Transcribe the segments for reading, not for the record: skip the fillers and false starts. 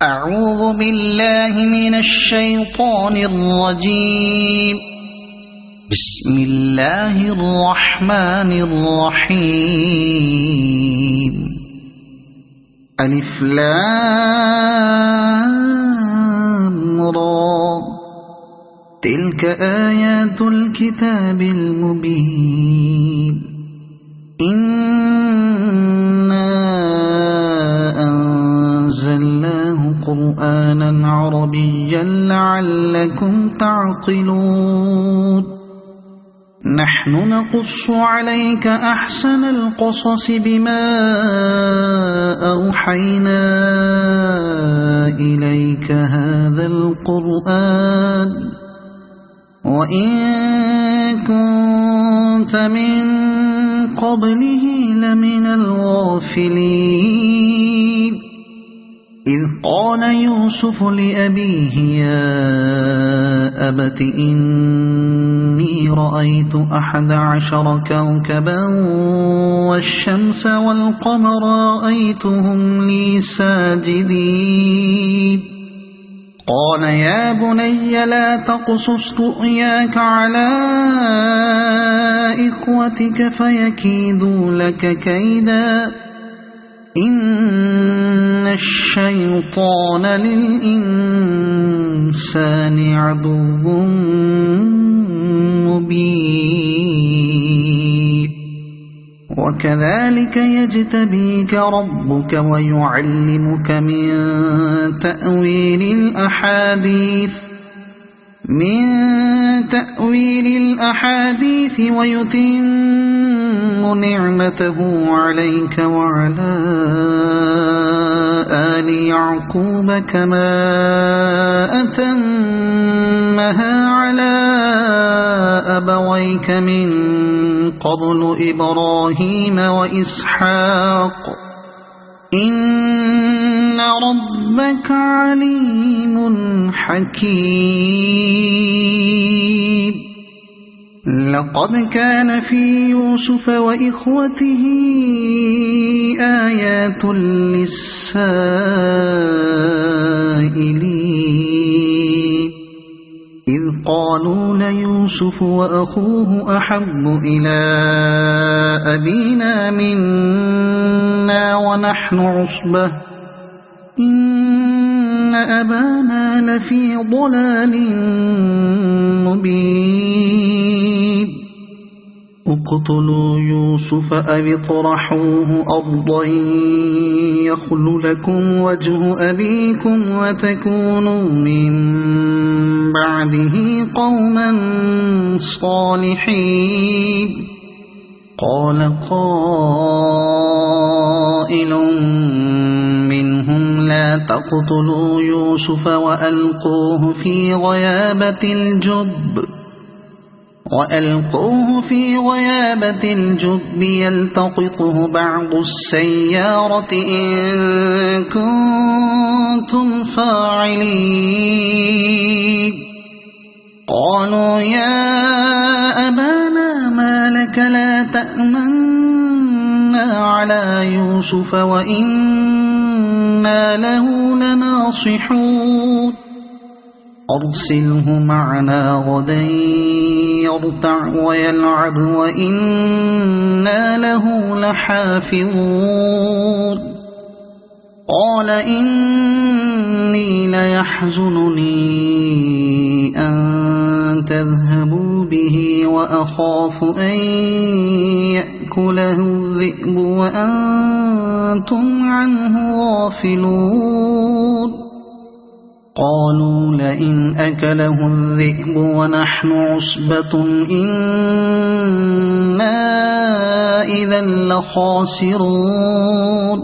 أعوذ بالله من الشيطان الرجيم. بسم الله الرحمن الرحيم. ألف لام را. تلك آيات الكتاب المبين. إنا أنزلناه قرآنا عربيا لعلكم تعقلون. نحن نقص عليك أحسن القصص بما أوحينا إليك هذا القرآن وإن كنت من قبله لمن الغافلين. إذ قال يوسف لأبيه يا أبت إني رأيت 11 كوكبا والشمس والقمر رأيتهم لي ساجدين. قال يا بني لا تقصص رؤياك على إخوتك فيكيدوا لك كيدا إن الشيطان للإنسان عدو مبين. وكذلك يجتبيك ربك ويعلمك من تأويل الأحاديث ويتم نعمته عليك وعلى آل يعقوب كما أتمها على أبويك من قبل إبراهيم وإسحاق إن ربك عليم حكيم. لقد كان في يوسف وإخوته آيات للسائلين. إذ قالوا ليوسف وأخوه أحب إلى أبينا منا ونحن عصبة إن أبانا لفي ضلال مبين. اقتلوا يوسف أو اطرحوه أرضا يخل لكم وجه أبيكم وتكونوا من بعده قوما صالحين. قال قائل منهم لا تقتلوا يوسف وألقوه في غيابة الجب يلتقطه بعض السيارة إن كنتم فاعلين. قالوا يا أبانا ما لك لا تأمنا على يوسف وإنا له لناصحون. أرسله معنا غدا يرتع ويلعب وإنا له لحافظون. قال إني ليحزنني أن تذهبوا به وأخاف أن يأكله الذئب وأنتم عنه غافلون. قالوا لئن أكله الذئب ونحن عصبة إنا إذا لخاسرون.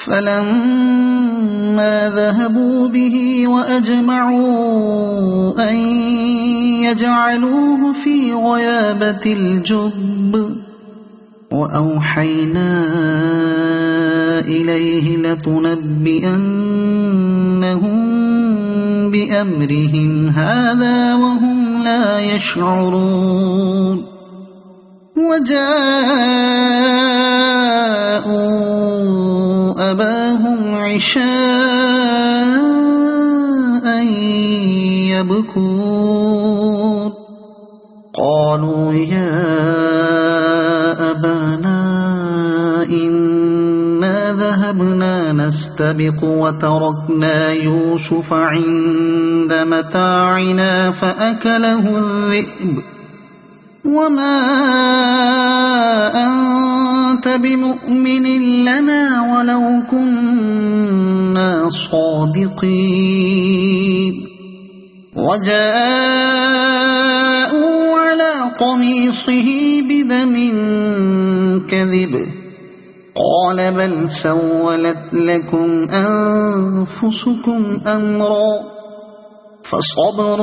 فلما ذهبوا به وأجمعوا أن يجعلوه في غيابة الجب وأوحينا إليه لتنبئنهم بأمرهم هذا وهم لا يشعرون. وجاءوا أباهم عشاء يبكون قالوا يا أبانا إنا ذهبنا نستبق وتركنا يوسف عند متاعنا فأكله الذئب وما أنت بمؤمن لنا ولو كنا صادقين وجاءوا على قميصه بدم كذب قال بل سولت لكم أنفسكم أمرا فصبر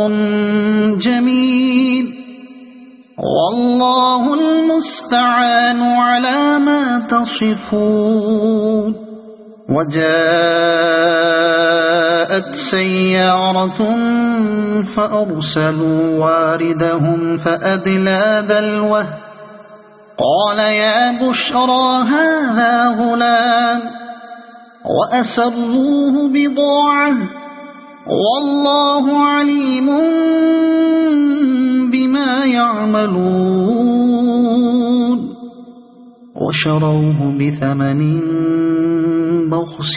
جميل والله المستعان على ما تصفون وجاءت سيارة فأرسلوا واردهم فأدلى دلوه قال يا بشرى هذا غلام وأسروه بضاعة والله عليم بما يعملون وشروه بثمن بخس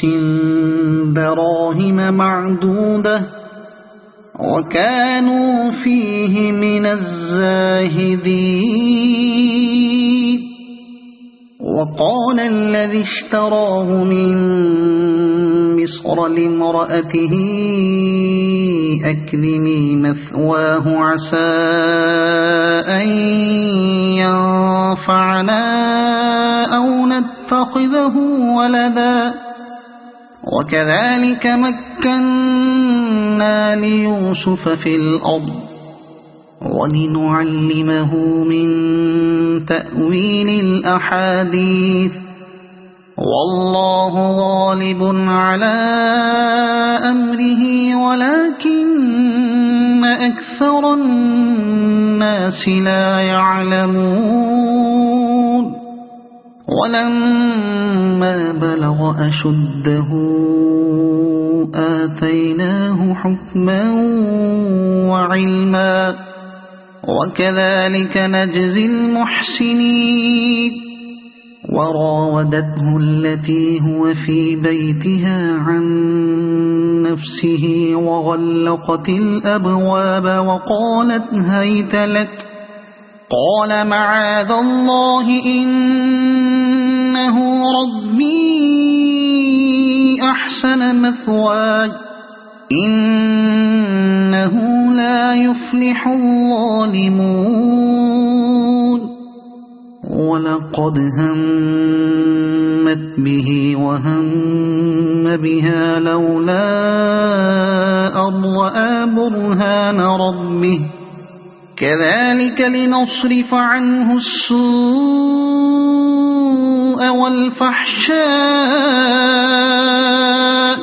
دراهم معدودة وكانوا فيه من الزاهدين وقال الذي اشتراه من مصر لامرأته أكرمي مثواه عسى أن ينفعنا أو نتخذه ولدا وكذلك مكنا ليوسف في الأرض ولنعلمه من تأويل الأحاديث والله غالب على أمره ولكن أكثر الناس لا يعلمون ولما بلغ أشده آتيناه حكما وعلما وكذلك نجزي المحسنين وراودته التي هو في بيتها عن نفسه وغلقت الأبواب وقالت هيت لك قال معاذ الله إنه ربي أحسن مثواي إنه لا يفلح الظالمون ولقد همت به وهم بها لولا أن رأى برهان ربه كذلك لنصرف عنه السوء والفحشاء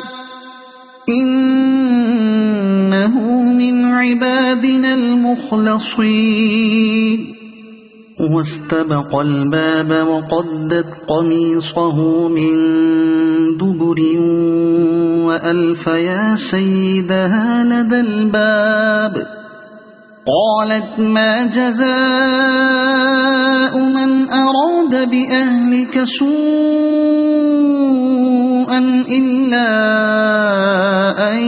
إنه من عبادنا المخلصين واستبق الباب وقدت قميصه من دبر وألف يا سيدها لدى الباب قالت ما جزاء من أراد بأهلك سوءا إلا أن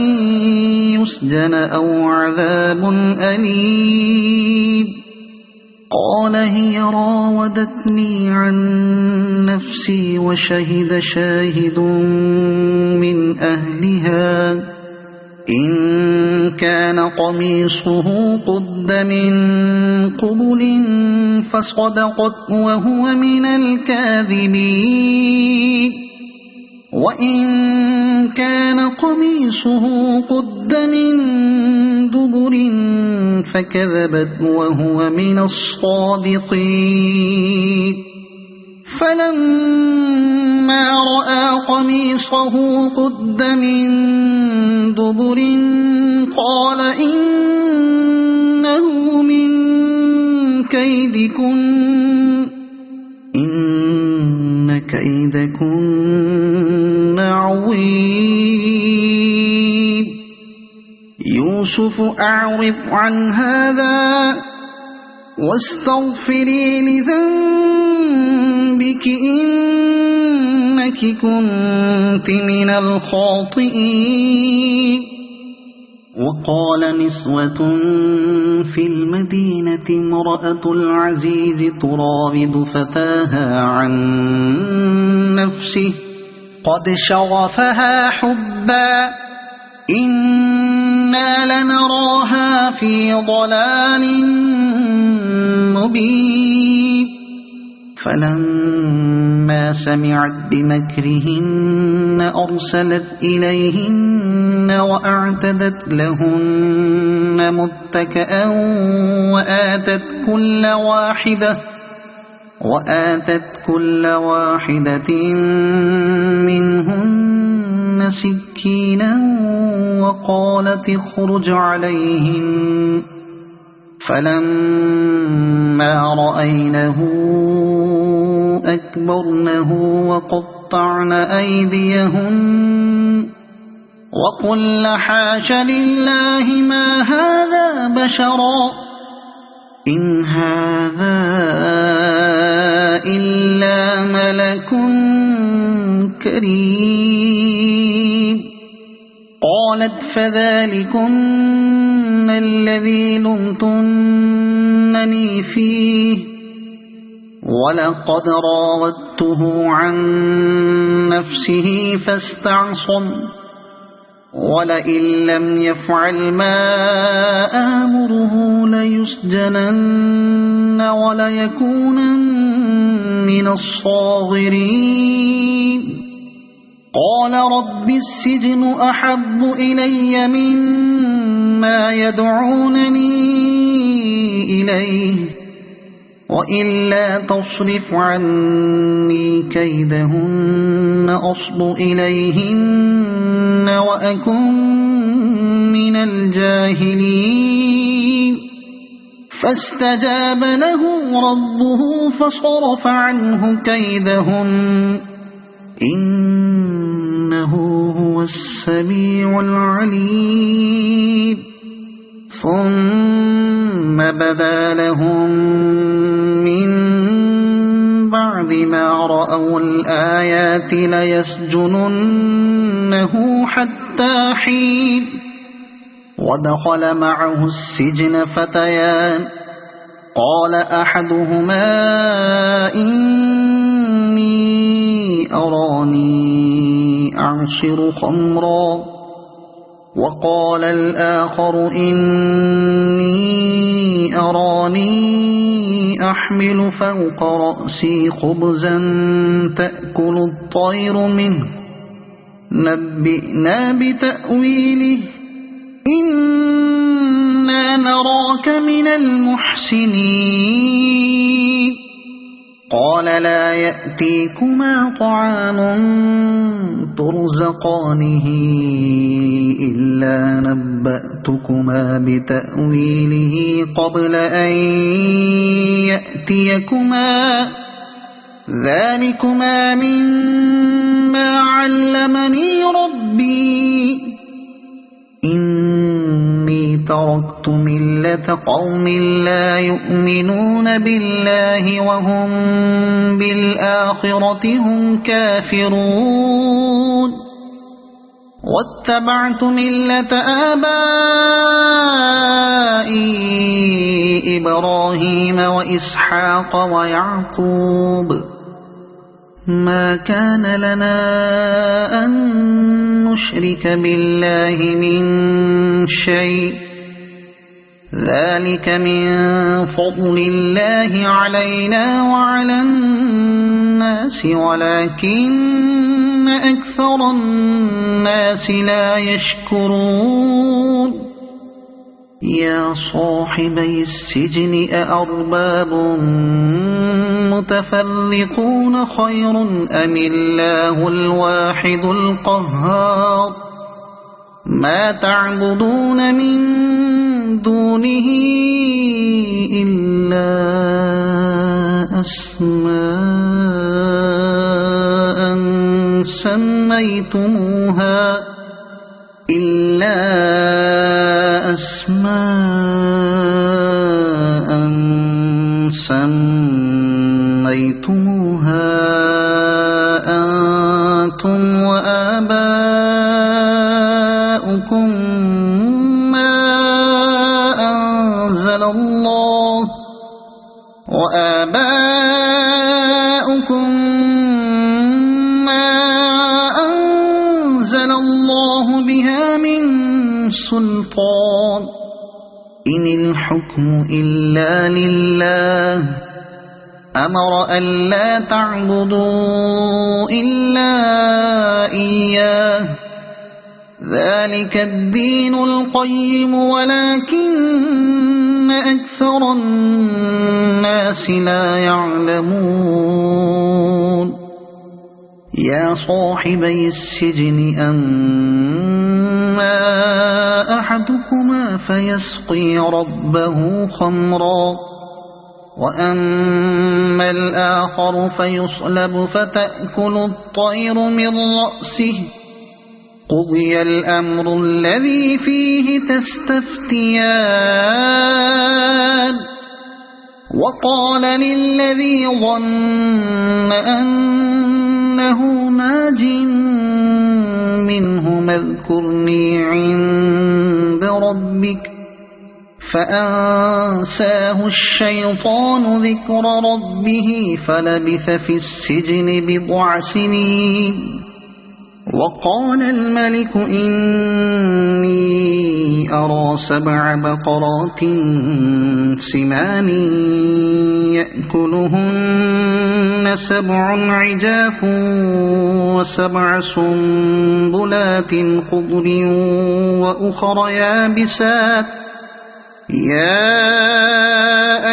يسجن أو عذاب أليم قال هي راودتني عن نفسي وشهد شاهد من أهلها إن كان قميصه قد من قبل فصدقت وهو من الكاذبين وإن كان قميصه قد من دبر فكذبت وهو من الصادقين فلما رأى قميصه قد من دبر قال إنه من كيدكن إن كيدكن عظيم يوسف أعرض عن هذا واستغفري لذنبك إنك كنت من الخاطئين. وقال نسوة في المدينة امرأة العزيز تراود فتاها عن نفسه قد شغفها حبا إنا لنراها في ضلال مبين. فلما سمعت بمكرهن أرسلت إليهن وأعتدت لهن متكئا وآتت كل واحدة منهن سكينا وقالت اخرج عليهن. فلما رأينه أكبرنه وقطعن أيديهن وقلن حاش لله ما هذا بشرا إن هذا إلا ملك كريم. قالت فذلكن الذي لمتنني فيه ولقد راودته عن نفسه فاستعصم ولئن لم يفعل ما آمره ليسجنن وليكونن من الصاغرين. قال رب السجن أحب إلي مما يدعونني إليه وإلا تصرف عني كيدهن أصب إليهن وأكن من الجاهلين. فاستجاب له ربه فصرف عنه كيدهن إنه هو السميع العليم. ثم بدا لهم من بعد ما رأوا الآيات ليسجننه حتى حين. ودخل معه السجن فتيان قال أحدهما إني أراني أعصر خمرا وقال الآخر إني أراني أحمل فوق رأسي خبزا تأكل الطير منه نبئنا بتأويله إنا نراك من المحسنين. قال لا يأتيكما طعام ترزقانه إلا نبأتكما بتأويله قبل أن يأتيكما ذلكما مما علمني ربي إني تركت ملة قوم لا يؤمنون بالله وهم بالآخرة هم كافرون واتبعت ملة آبائي إبراهيم وإسحاق ويعقوب ما كان لنا أن نشرك بالله من شيء ذلك من فضل الله علينا وعلى الناس ولكن أكثر الناس لا يشكرون. يا صاحبي السجن أأرباب متفرقون خير أم الله الواحد القهار ما تعبدون من دونه إلا أسماء أسماء سميتموها أنتم وآباؤكم ما أنزل الله بها من سلطان إن الحكم إلا لله أمر ألا تعبدوا إلا إياه ذلك الدين القيم ولكن أكثر الناس لا يعلمون يا صاحبي السجن أما أحدكما فيسقي ربه خمرا وأما الآخر فيصلب فتأكل الطير من رأسه قضي الأمر الذي فيه تستفتيان وقال للذي ظن أنه ناج منه اذكرني عند ربك فأنساه الشيطان ذكر ربه فلبث في السجن بضع سنين وقال الملك إني أرى 7 بقرات سمان يأكلهن 7 عجاف و7 سنبلات خضر وأخر يابسات يا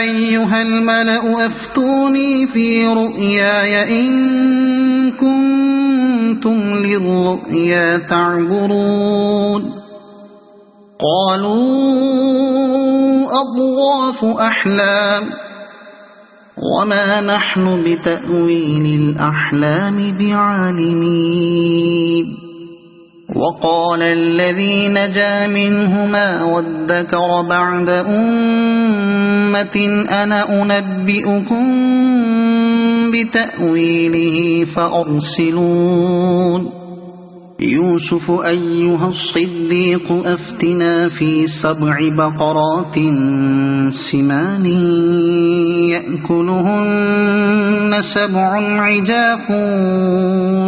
أيها الملأ أفتوني في رؤياي إن كنتم للرؤيا تعبرون قالوا أضغاث أحلام وما نحن بتأويل الأحلام بعالمين وقال الذي نجا منهما وادكر بعد أمة أنا أنبئكم بتأويله فأرسلون يوسف أيها الصديق أفتنا في 7 بقرات سمان يأكلهن 7 عجاف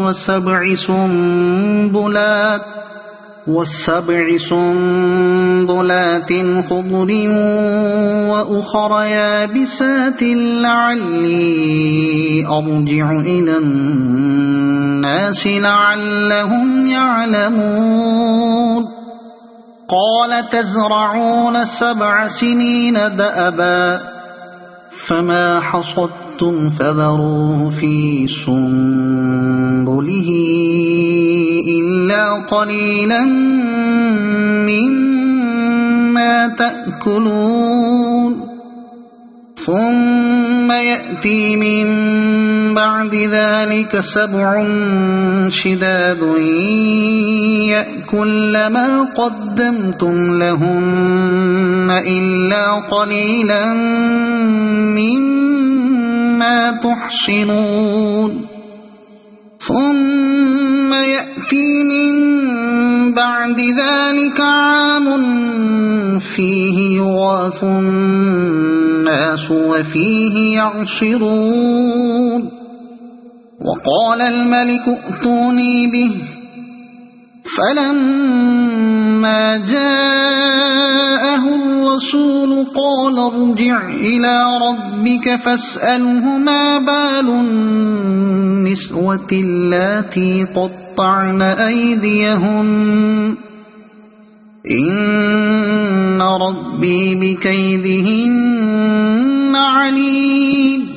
و7 سنبلات خضر وأخر يابسات لعلي أرجع إلى الناس لعلهم يعلمون قال تزرعون 7 سنين دأبا فما حصدتم فذروا في سنبله إلا قليلا مما تأكلون ثم يأتي من بعد ذلك 7 شداد يأكل ما قدمتم لهن إلا قليلا مما تحصنون ثم يأتي من بعد ذلك عام فيه يغاث الناس وفيه يعصرون وقال الملك ائتوني به فلما جاءه الرسول قال ارجع إلى ربك فاسأله ما بال النسوة اللاتي قطعن أيديهن إن ربي بكيدهن عليم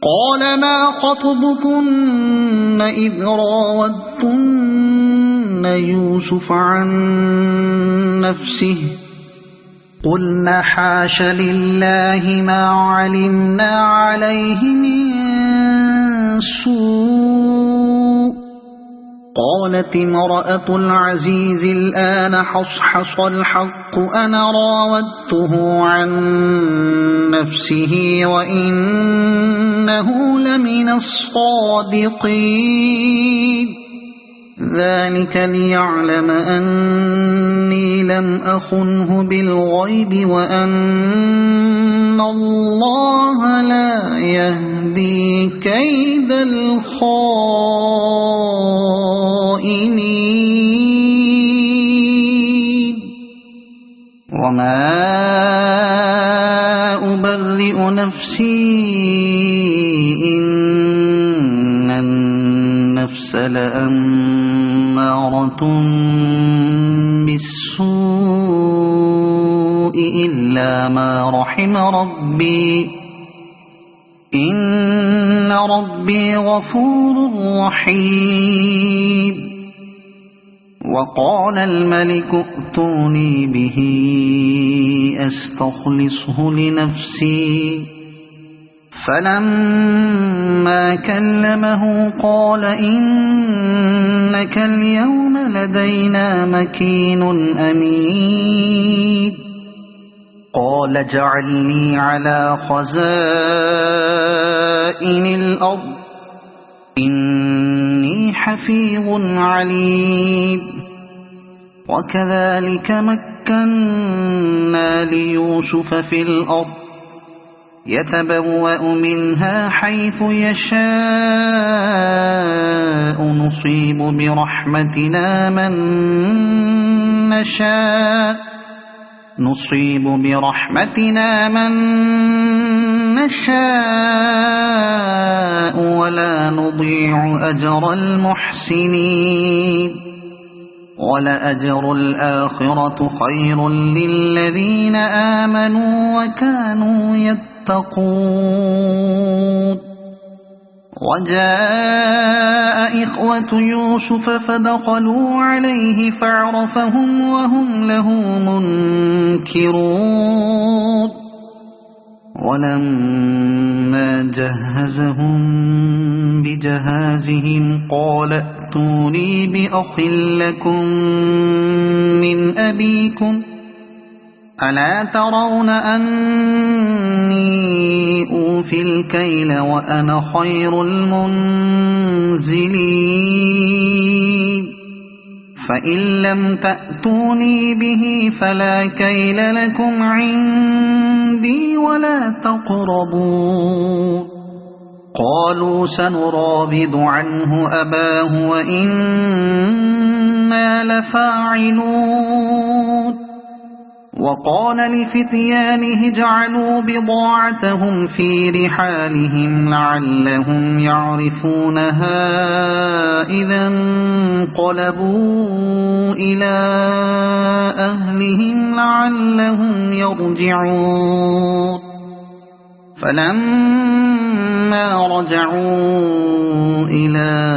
قال ما خطبكن إذ راودتن يوسف عن نفسه قلنا حاش لله ما علمنا عليه من سوء قالت امرأة العزيز الآن حصحص الحق أنا راودته عن نفسه وإنه لمن الصادقين ذلك ليعلم أني لم أخنه بالغيب وأن الله لا يهدي كيد الخائنين وما أبرئ نفسي إن النفس لأمارة بالسوء إلا ما رحم ربي إن ربي غفور رحيم وقال الملك ائتوني به أستخلصه لنفسي فلما كلمه قال إنك اليوم لدينا مكين أمين قال اجعلني على خزائن الأرض إني حفيظ عليم وكذلك مكنا ليوسف في الأرض يتبوأ منها حيث يشاء نصيب برحمتنا من نشاء ولا نضيع أجر المحسنين ولأجر الآخرة خير للذين آمنوا وكانوا يتقون وجاء إخوة يوسف فدخلوا عليه فعرفهم وهم له منكرون ولما جهزهم بجهازهم قال ائتوني بأخ لكم من أبيكم ألا ترون أني أوفي الكيل وأنا خير المنزلين فإن لم تأتوني به فلا كيل لكم عندي ولا تقربون قالوا سنراود عنه أباه وإنا لفاعلون وقال لفتيانه اجعلوا بضاعتهم في رحالهم لعلهم يعرفونها إذا انقلبوا إلى أهلهم لعلهم يرجعون فلما رجعوا إلى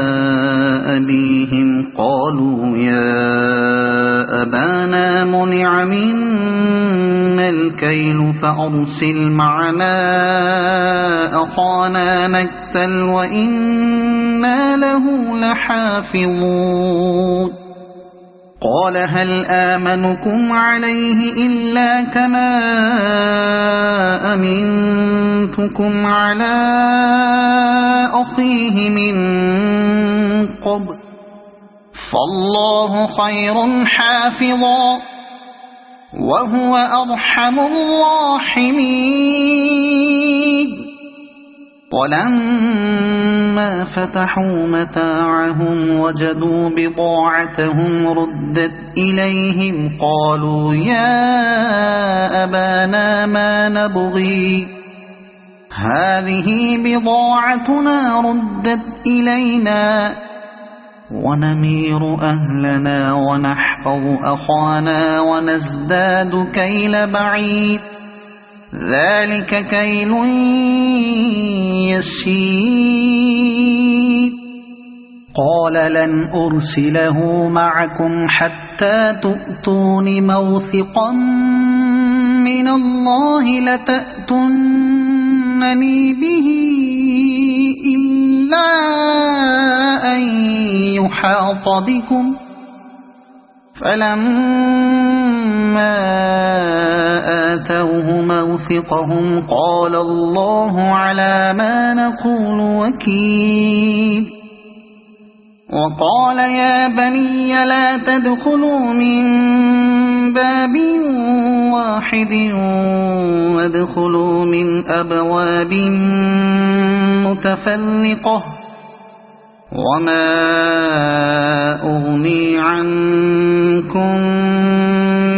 أبيهم قالوا يا أبانا منع منا الكيل فأرسل معنا أخانا نكتل وإنا له لحافظون قال هل آمنكم عليه إلا كما أمنتكم على أخيه من قبل فالله خير حافظا وهو أرحم الراحمين ولما فتحوا متاعهم وجدوا بضاعتهم ردت إليهم قالوا يا أبانا ما نبغي هذه بضاعتنا ردت إلينا ونمير أهلنا ونحفظ أخانا ونزداد كيل بعيد ذلك كيل يسير قال لن أرسله معكم حتى تؤتون موثقا من الله لتأتونني به إلا إلا أن يحاط بكم فلما آتوه موثقهم قال الله على ما نقول وكيل وقال يا بني لا تدخلوا من باب واحد وادخلوا من أبواب متفرقة وما أغني عنكم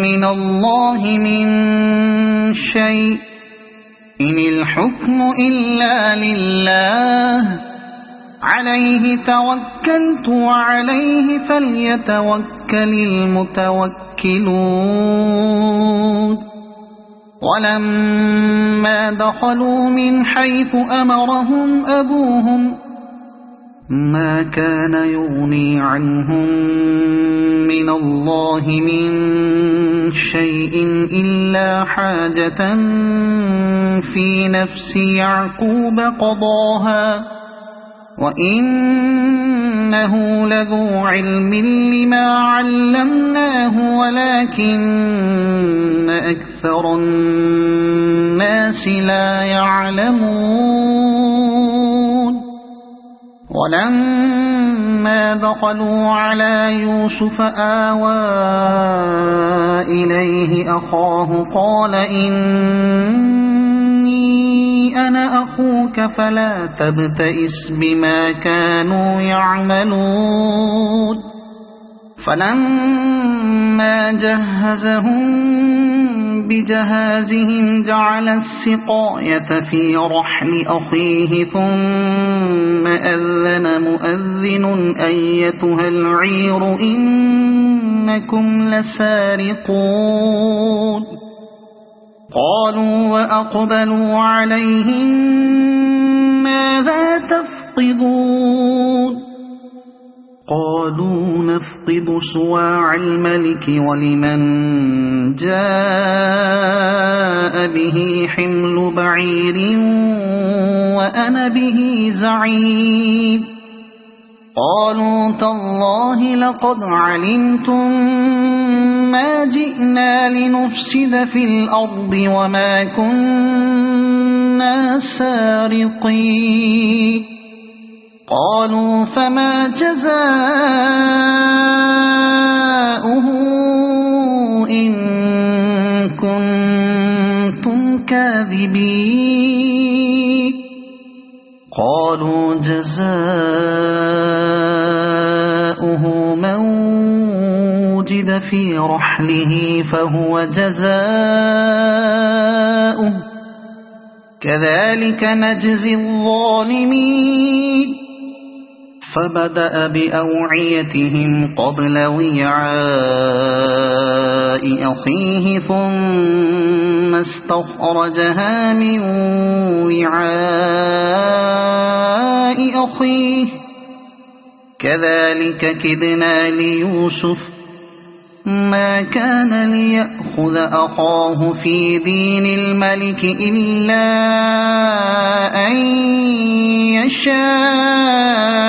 من الله من شيء إن الحكم إلا لله عليه توكلت وعليه فليتوكل المتوكلون ولما دخلوا من حيث أمرهم أبوهم ما كان يغني عنهم من الله من شيء إلا حاجة في نفس يعقوب قضاها وإنه لذو علم لما علمناه ولكن أكثر الناس لا يعلمون ولما دخلوا على يوسف آوى إليه أخاه قال إني أنا أخوك فلا تبتئس بما كانوا يعملون فلما جهزهم بجهازهم جعل السقاية في رحل أخيه ثم أذن مؤذن أيتها العير إنكم لسارقون قالوا وأقبلوا عليهم ماذا تفقدون قالوا نفقد صواع الملك ولمن جاء به حمل بعير وأنا به زعيم قالوا تالله لقد علمتم ما جئنا لنفسد في الأرض وما كنا سارقين قالوا فما جزاؤه إن كنتم كاذبين قالوا جزاؤه من وجد في رحله فهو جزاؤه كذلك نجزي الظالمين فبدأ بأوعيتهم قبل وعاء أخيه ثم استخرجها من وعاء أخيه كذلك كدنا ليوسف ما كان ليأخذ أخاه في دين الملك إلا أن يشاء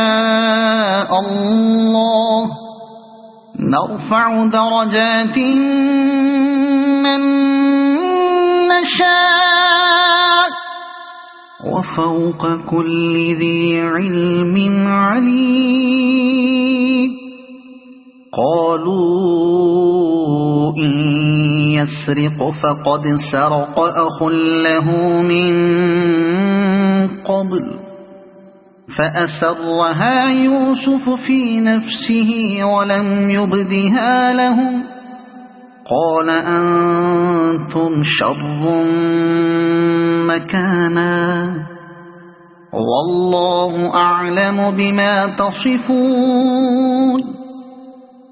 الله نرفع درجات من نشاء وفوق كل ذي علم عليم قالوا إن يسرق فقد سرق أخ له من قبل فأسرها يوسف في نفسه ولم يبدها لهم قال أنتم شر مكانا والله أعلم بما تصفون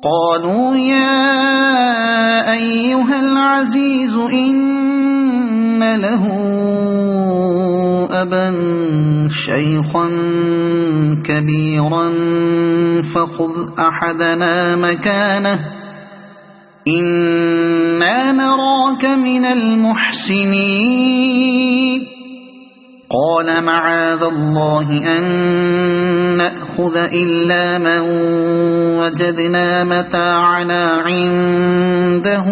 قالوا يا أيها العزيز إن له أبا شيخا كبيرا فخذ أحدنا مكانه إنا نراك من المحسنين قال معاذ الله أن نأخذ إلا من وجدنا متاعنا عنده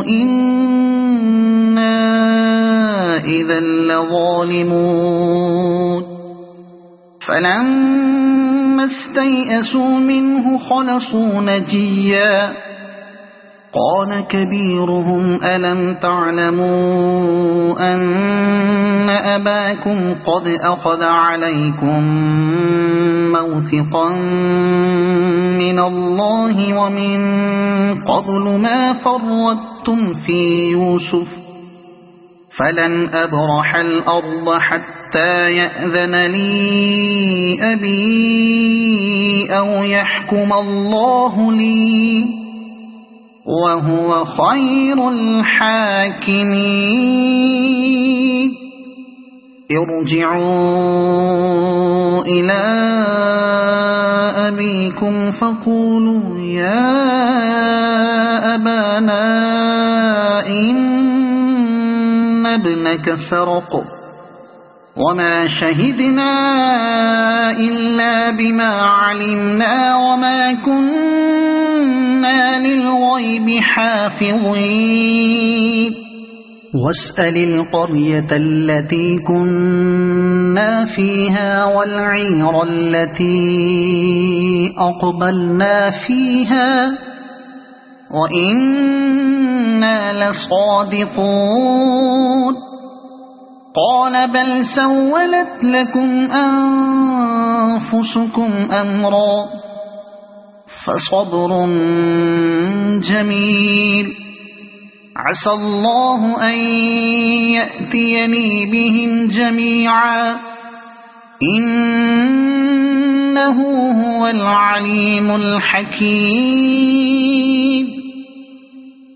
إنا إذا لظالمون فلما استيئسوا منه خلصوا نجيا قال كبيرهم ألم تعلموا أن أباكم قد أخذ عليكم موثقا من الله ومن قبل ما فرطتم في يوسف فلن أبرح الأرض حتى يأذن لي أبي أو يحكم الله لي وهو خير الحاكمين ارجعوا إلى أبيكم فقولوا يا أبانا إن ابنك سرق وما شهدنا إلا بما علمنا وما كنا للغيب حافظين واسأل القرية التي كنا فيها والعير التي أقبلنا فيها وإنا لصادقون قال بل سولت لكم أنفسكم أمرا فصبر جميل عسى الله أن يأتيني بهم جميعا إنه هو العليم الحكيم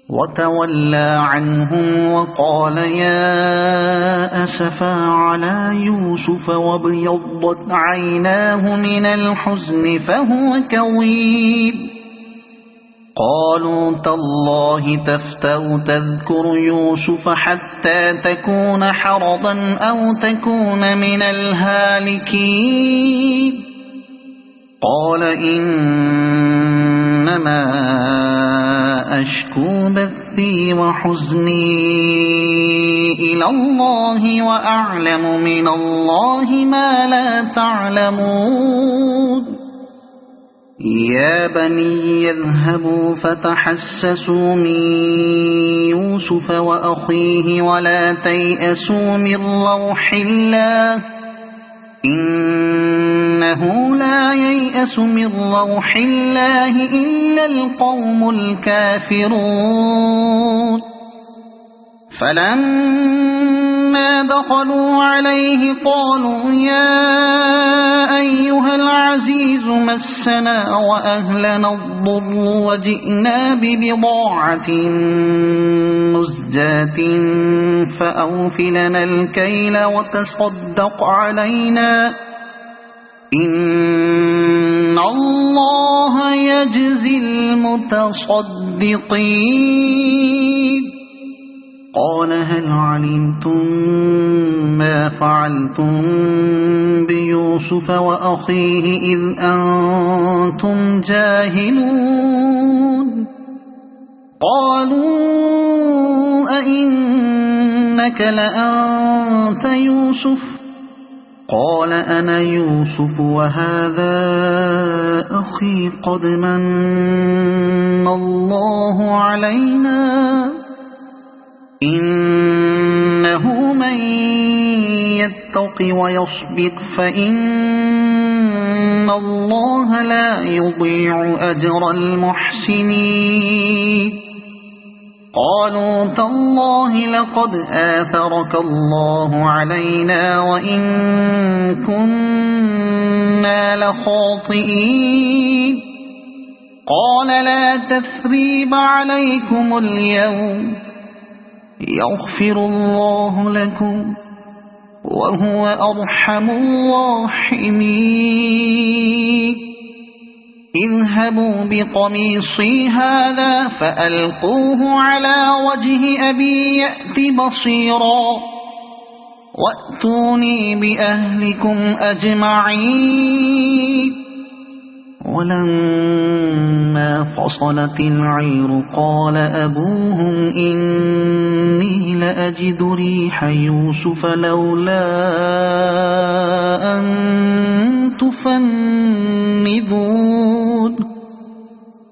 وتولى عنهم وقال يا أسفا على يوسف وابيضت عيناه من الحزن فهو كظيم قالوا تالله تفتأ تذكر يوسف حتى تكون حرضا أو تكون من الهالكين قال إنما أشكو بثي وحزني إلى الله وأعلم من الله ما لا تعلمون يا بني اذهبوا فتحسسوا من يوسف وأخيه ولا تيأسوا من روح الله إنه لا ييأس من روح الله إلا القوم الكافرون فلما دخلوا عليه قالوا يا أيها العزيز مسنا وأهلنا الضر وجئنا ببضاعة مزجاة فأوف لنا الكيل وتصدق علينا إن الله يجزي المتصدقين قال هل علمتم ما فعلتم بيوسف وأخيه إذ أنتم جاهلون قالوا أئنك لأنت يوسف قال أنا يوسف وهذا أخي قد من الله علينا إنه من يتق ويصبر فإن الله لا يضيع أجر المحسنين قالوا تالله لقد آثرك الله علينا وإن كنا لخاطئين قال لا تثريب عليكم اليوم يغفر الله لكم وهو أرحم الراحمين اذهبوا بقميصي هذا فألقوه على وجه أبي يأت بصيرا وَأْتُونِي بِأَهْلِكُمْ أَجْمَعِينَ وَلَمَّا فَصَلَتِ الْعِيرُ قَالَ أَبُوهُمْ إِنِّي لَأَجِدُ رِيحَ يُوسُفَ لَوْلَا أَن تُفَنِّدُونِ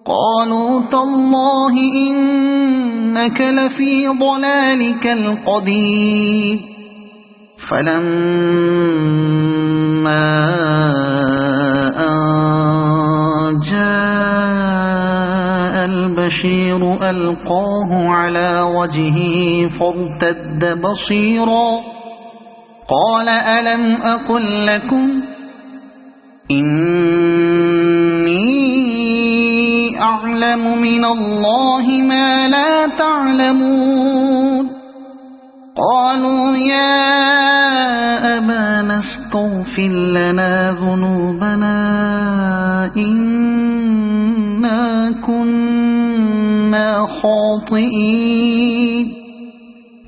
قَالُوا تَاللَّهِ إِنَّكَ لَفِي ضَلَالِكَ الْقَدِيمِ فَلَمَّا جاء البشير ألقاه على وجهه فارتد بصيرا قال ألم أقل لكم إني أعلم من الله ما لا تعلمون قالوا يا أبانا استغفر لنا ذنوبنا إنا كنا خاطئين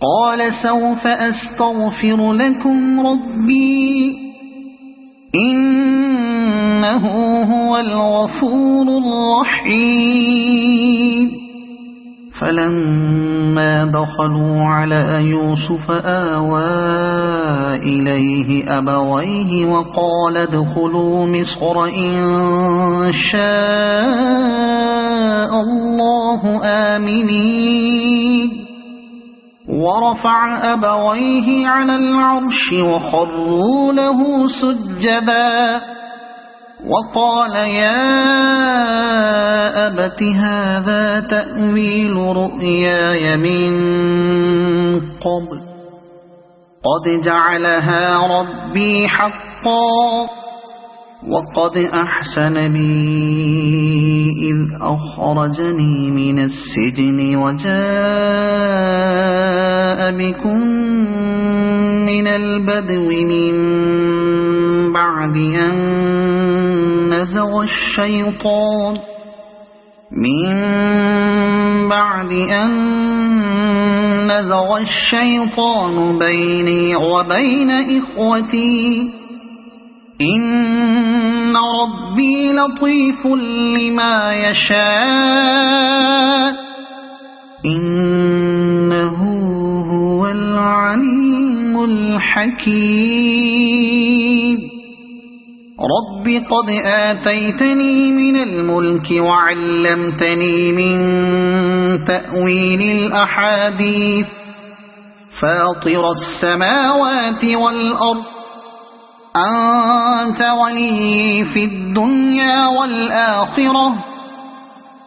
قال سوف أستغفر لكم ربي إنه هو الغفور الرحيم فلما دخلوا على يوسف آوى إليه أبويه وقال ادخلوا مصر إن شاء الله آمنين ورفع أبويه على العرش وخروا له سجدا وقال يا أبت هذا تأويل رؤياي من قبل قد جعلها ربي حقا وقد أحسن بي إذ أخرجني من السجن وجاء بكم من البدو من بعد أن نزغ الشيطان بيني وبين إخوتي إن ربي لطيف لما يشاء إنه هو العليم الحكيم رب قد آتيتني من الملك وعلمتني من تأويل الأحاديث فاطر السماوات والأرض أنت ولي في الدنيا والآخرة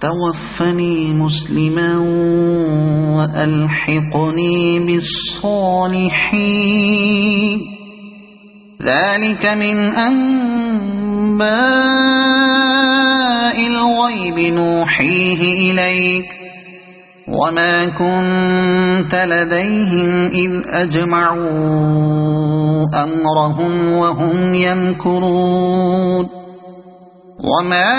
توفني مسلما وألحقني بالصالحين ذلك من أنباء الغيب نوحيه إليك وما كنت لديهم إذ أجمعوا أمرهم وهم يمكرون وما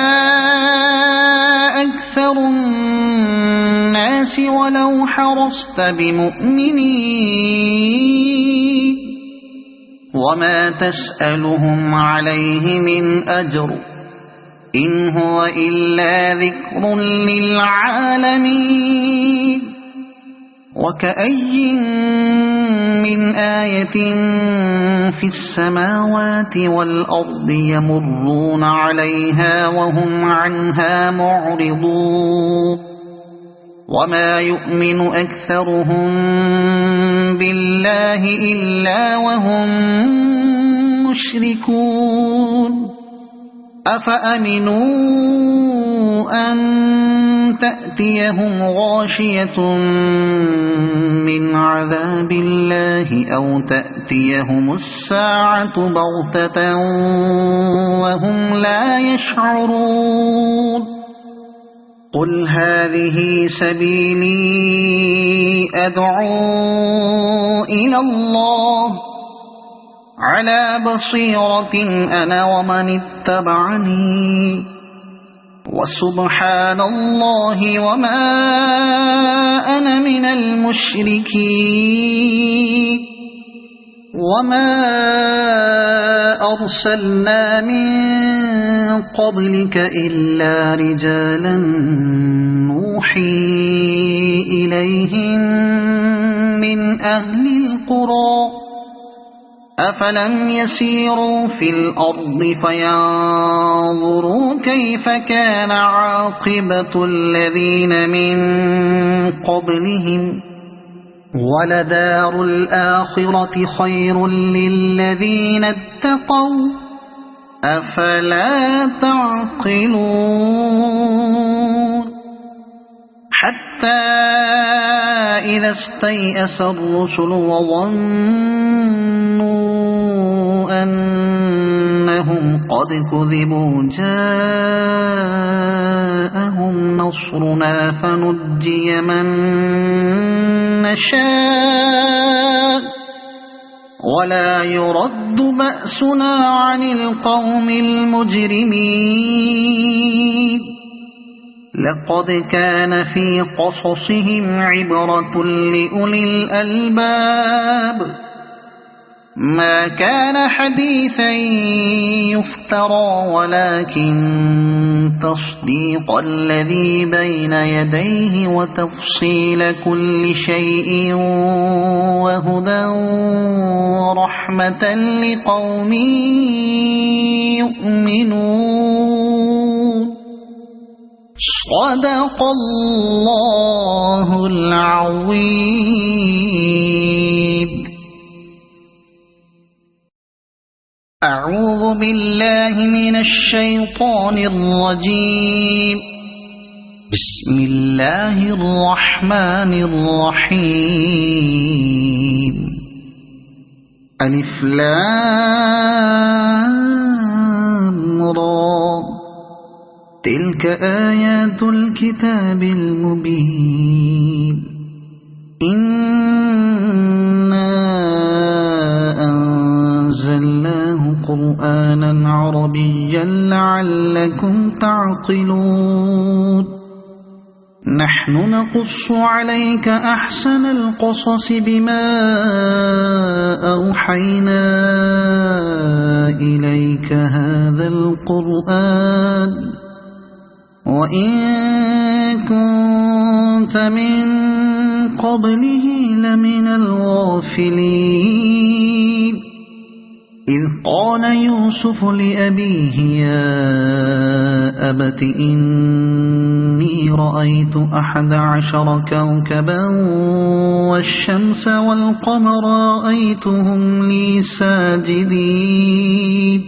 أكثر الناس ولو حرصت بمؤمنين وما تسألهم عليه من أجر إن هو إلا ذكر للعالمين وكأي من آية في السماوات والأرض يمرون عليها وهم عنها معرضون وما يؤمن أكثرهم بالله إلا وهم مشركون أفأمنوا أن تأتيهم غاشية من عذاب الله أو تأتيهم الساعة بغتة وهم لا يشعرون قل هذه سبيلي أدعو إلى الله على بصيرة أنا ومن اتبعني وسبحان الله وما أنا من المشركين وما أرسلنا من قبلك إلا رجالا نوحي إليهم من أهل القرى أفلم يسيروا في الأرض فينظروا كيف كان عاقبة الذين من قبلهم ولدار الآخرة خير للذين اتقوا أفلا تعقلون حتى إذا استيأس الرسل وظنوا أنهم قد كذبوا جاءهم نصرنا فنجي من نشاء ولا يرد بأسنا عن القوم المجرمين لقد كان في قصصهم عبرة لأولي الألباب ما كان حديثا يفترى ولكن تصديق الذي بين يديه وتفصيل كل شيء وهدى ورحمة لقوم يؤمنون صدق الله العظيم. أعوذ بالله من الشيطان الرجيم. بسم الله الرحمن الرحيم. ألف لام را تلك آيات الكتاب المبين إنا أنزلناه قرآنا عربيا لعلكم تعقلون نحن نقص عليك أحسن القصص بما أوحينا إليك هذا القرآن وإن كنت من قبله لمن الغافلين إذ قال يوسف لأبيه يا أبت إني رأيت 11 كوكبا والشمس والقمر رأيتهم لي ساجدين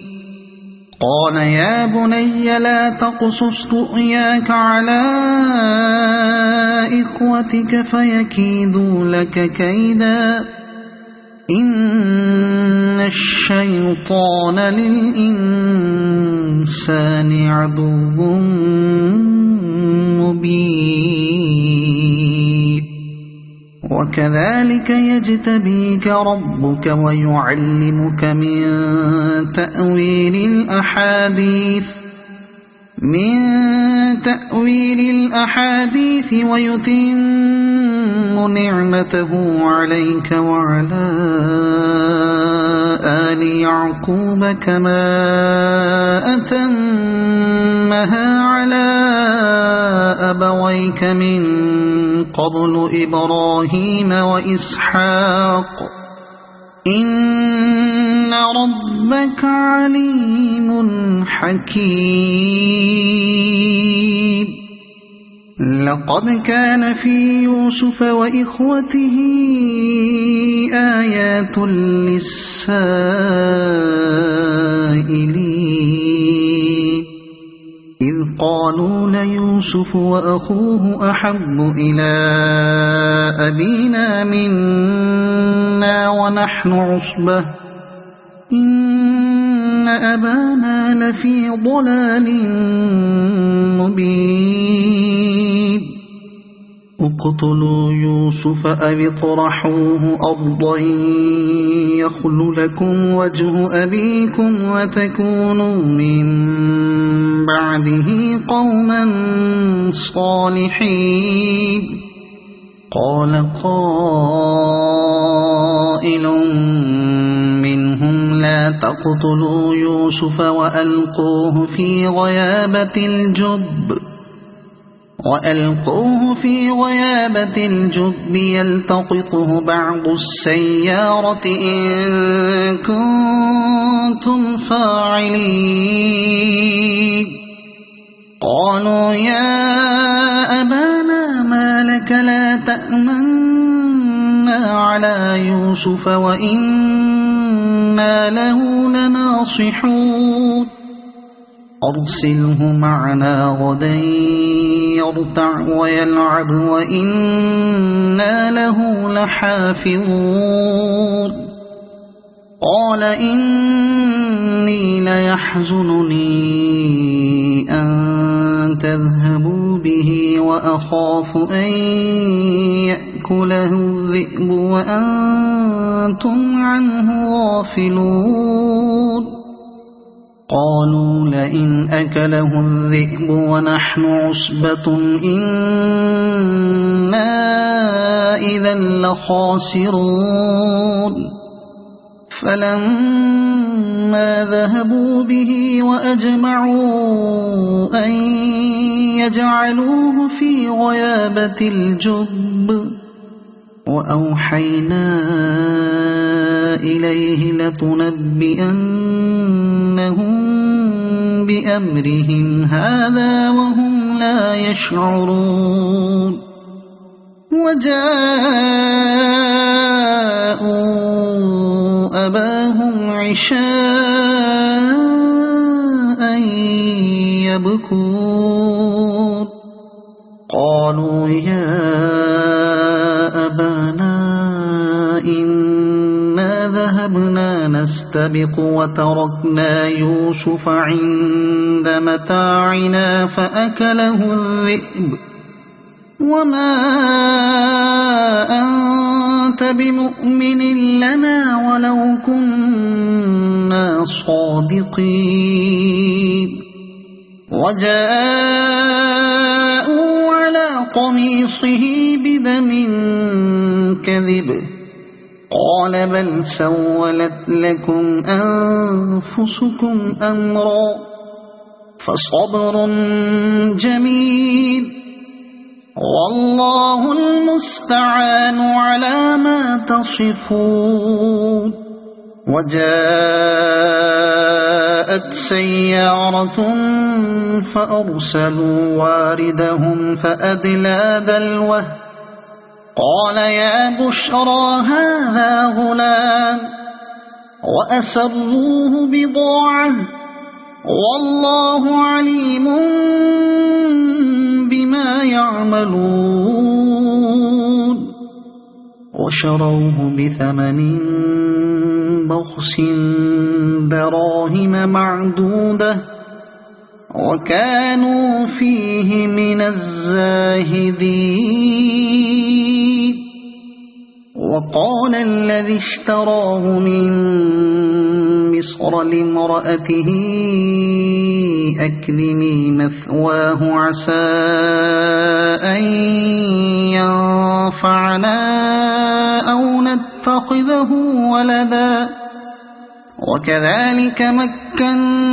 قال يا بني لا تقصص رؤياك على إخوتك فيكيدوا لك كيدا إن الشيطان للإنسان عدو مبين وكذلك يجتبيك ربك ويعلمك من تأويل الأحاديث ويتم نعمته عليك وعلى آل يعقوب كما أتمها على أبويك من قبل إبراهيم وإسحاق إن ربك عليم حكيم لقد كان في يوسف وإخوته آيات للسائلين إذ قالوا ليوسف وأخوه أحب إلى أبينا منا ونحن عصبة إن أبانا لفي ضلال مبين اقتلوا يوسف أو اطرحوه أرضا يخل لكم وجه أبيكم وتكونوا من بعده قوما صالحين قال قائل تقتلوا يوسف وألقوه في غيابة الجب يلتقطه بعض السيارة إن كنتم فاعلين قالوا يا أبانا ما لك لا تأمنا على يوسف وإنا له لناصحون أرسله معنا غدا يرتع ويلعب وإنا له لحافظون قال إني ليحزنني أن تذهبوا به وأخاف أن يأكله الذئب وأنتم عنه غافلون قالوا لئن أكله الذئب ونحن عصبة إنا إذا لخاسرون فلما ذهبوا به وأجمعوا أن يجعلوه في غيابة الجب وأوحينا إليه لتنبئنهم بأمرهم هذا وهم لا يشعرون وجاءوا أباهم عشاء يبكون قالوا يا أبانا إنا ذهبنا نستبق وتركنا يوسف عند متاعنا فأكله الذئب وما أنت بمؤمن لنا ولو كنا صادقين وجاءوا على قميصه بدم كذب قال بل سولت لكم أنفسكم أمرا فصبر جميل والله المستعان على ما تصفون وجاءت سيارة فأرسلوا واردهم فأدلى دلوه قال يا بشرى هذا غلام وأسروه بضاعة والله عليم بما يعملون وشروه بثمن بخس دراهم معدودة وكانوا فيه من الزاهدين وقال الذي اشتراه من مصر لامرأته أكرمي مثواه عسى أن ينفعنا أو نتخذه ولدا وكذلك مكنا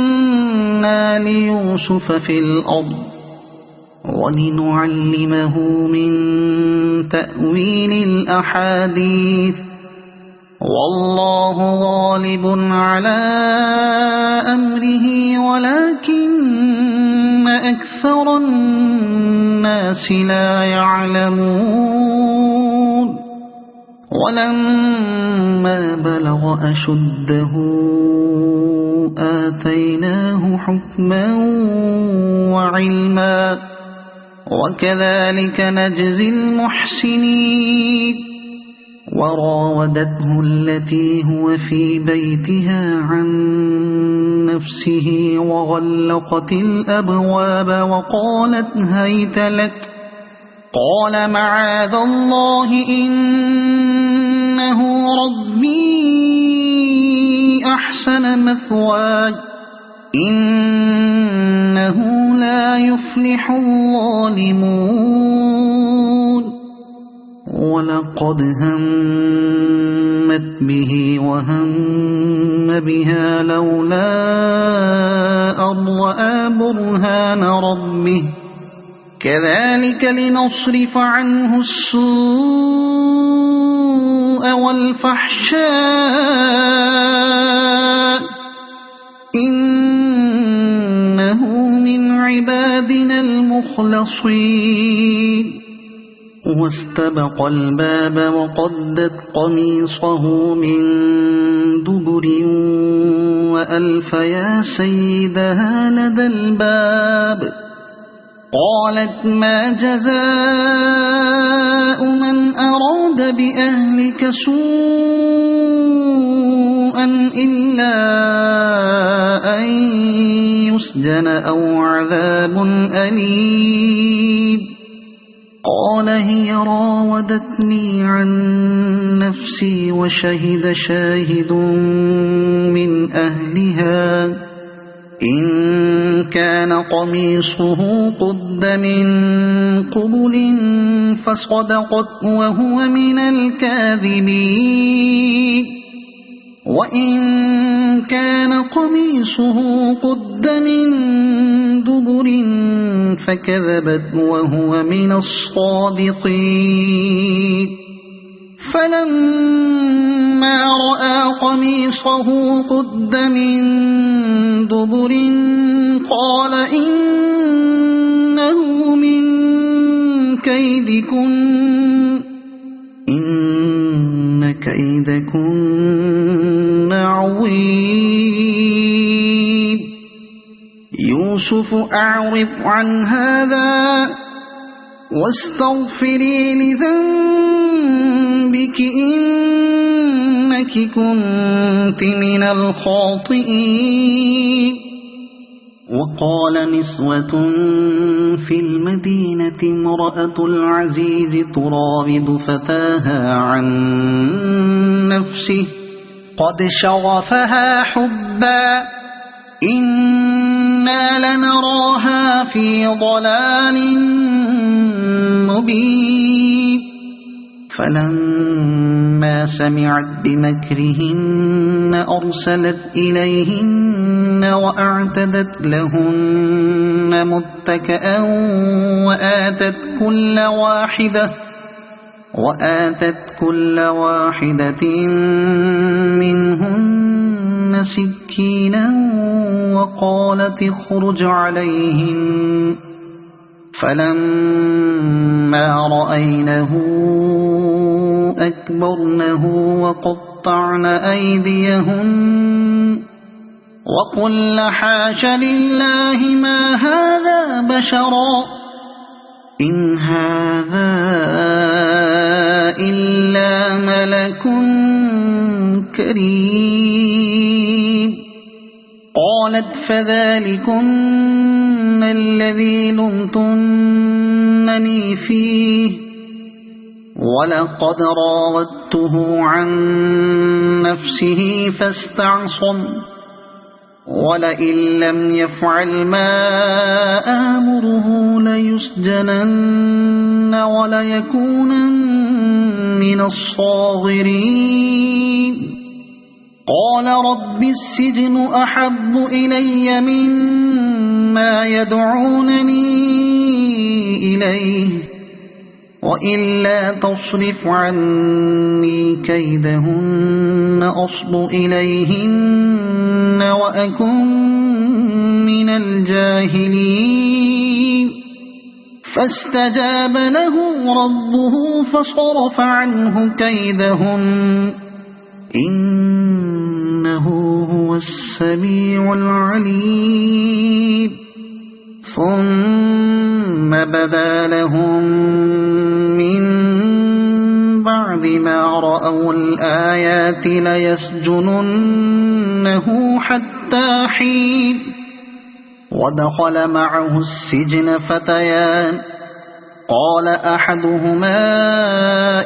ليوسف في الأرض ولنعلمه من تأويل الأحاديث والله غالب على أمره ولكن أكثر الناس لا يعلمون ولما بلغ أشده آتيناه حكما وعلما وكذلك نجزي المحسنين وراودته التي هو في بيتها عن نفسه وغلقت الأبواب وقالت هيت لك قال معاذ الله إنه ربي أحسن مثواي إنه لا يفلح الظالمون ولقد همت همت به وهم بها لولا أن رأى برهان ربه كذلك لنصرف عنه السوء والفحشاء إنه من عبادنا المخلصين واستبق الباب وقدت قميصه من دبر وألف يا سيدها لدى الباب قالت ما جزاء من أراد بأهلك سوءا إلا أن يسجن أو عذاب أليم قال هي راودتني عن نفسي وشهد شاهد من أهلها إن كان قميصه قد من قبل فصدقت وهو من الكاذبين وإن كان قميصه قد من دبر فكذبت وهو من الصادقين فلما رأى قميصه قد من دبر قال إنه من كيدكن إن كيدكن عظيم يوسف أعرض عن هذا واستغفري لذنبك إنك كنت من الخاطئين وقال نسوة في المدينة امرأة العزيز تراود فتاها عن نفسه قد شغفها حبا إنا لنراها في ضلال مبين فلما سمعت بمكرهن أرسلت إليهن وأعتدت لهن متكئا وآتت كل واحدة منهن سكينا وقالت اخرج عليهن فلما رأينه أكبرنه وقطعن أيديهن وقلن حاش لله ما هذا بشرا إن هذا إلا ملك كريم قالت فذلكن الذي لمتنني فيه ولقد راودته عن نفسه فاستعصم ولئن لم يفعل ما آمره ليسجنن وليكونن من الصاغرين قال رب السجن أحب إلي مما يدعونني إليه وإلا تصرف عني كيدهن أصب إليهن وأكن من الجاهلين فاستجاب له ربه فصرف عنه كيدهن إنه هو السميع العليم ثم بدا لهم من بعد ما رأوا الآيات ليسجننه حتى حين ودخل معه السجن فتيان قال أحدهما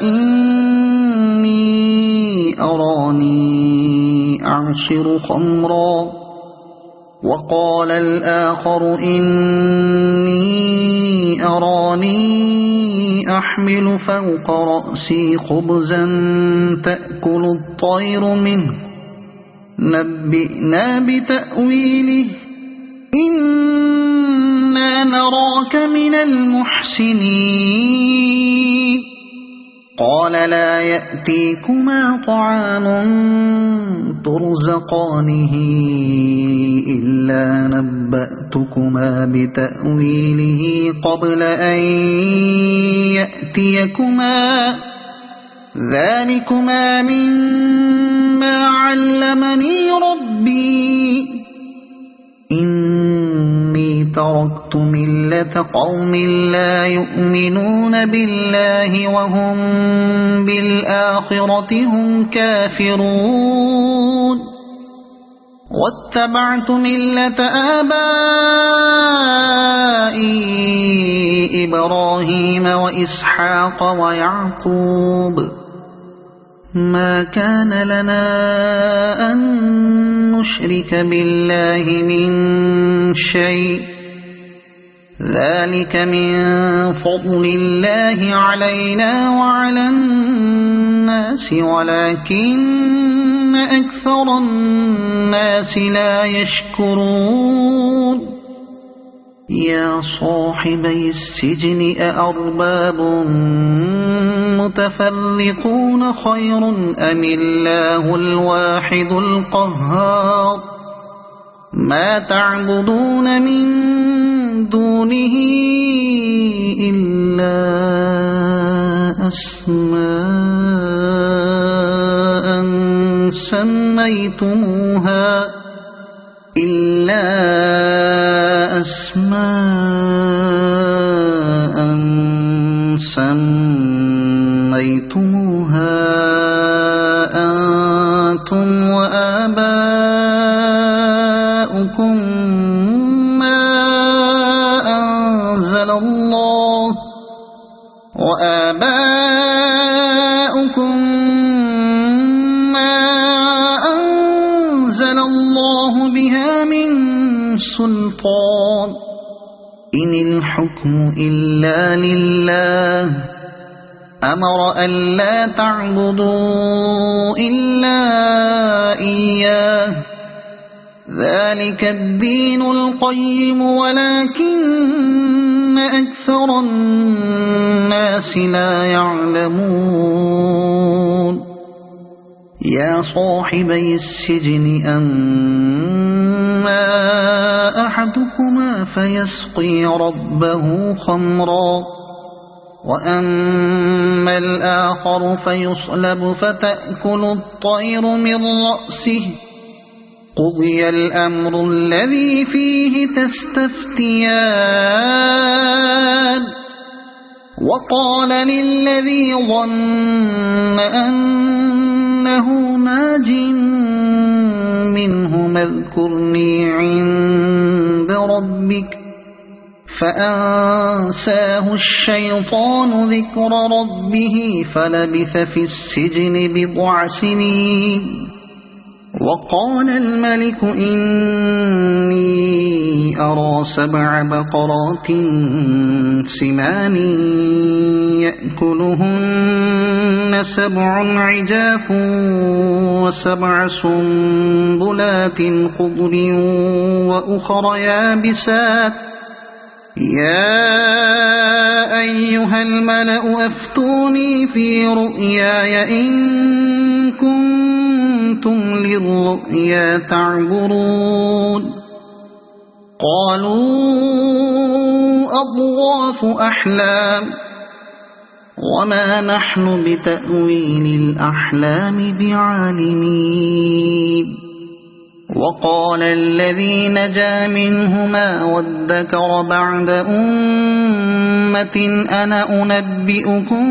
إني أراني أعصر خمرا وقال الآخر إني أراني أحمل فوق رأسي خبزا تأكل الطير منه نبئنا بتأويله إنا نراك من المحسنين قال لا يأتيكما طعام ترزقانه إلا نبأتكما بتأويله قبل أن يأتيكما ذلكما مما علمني ربي إني تركت ملة قوم لا يؤمنون بالله وهم بالآخرة هم كافرون واتبعت ملة آبائي إبراهيم وإسحاق ويعقوب ما كان لنا أن نشرك بالله من شيء ذلك من فضل الله علينا وعلى الناس ولكن أكثر الناس لا يشكرون يا صاحبي السجن أأرباب متفرقون خير أم الله الواحد القهار ما تعبدون من دونه إلا أسماء سميتموها أنتم وآباؤكم ما أنزل الله بها من سلطان إن الحكم إلا لله أمر ألا تعبدوا إلا إياه ذلك الدين القيم ولكن أكثر الناس لا يعلمون يا صاحبي السجن أما أحدكما فيسقي ربه خمرا وأما الآخر فيصلب فتأكل الطير من رأسه قضي الأمر الذي فيه تستفتيان وقال للذي ظن أنه ناج منه اذكرني عند ربك فأنساه الشيطان ذكر ربه فلبث في السجن بضع سنين وقال الملك إني أرى 7 بقرات سمان يأكلهن 7 عجاف و7 سنبلات خضر وأخر يابسات يا أيها الملأ أفتوني في رؤياي إن كنتم للرؤيا تعبرون قالوا أضغاث أحلام وما نحن بتأويل الأحلام بعالمين وقال الذي نجا منهما وادكر بعد أمة أنا أنبئكم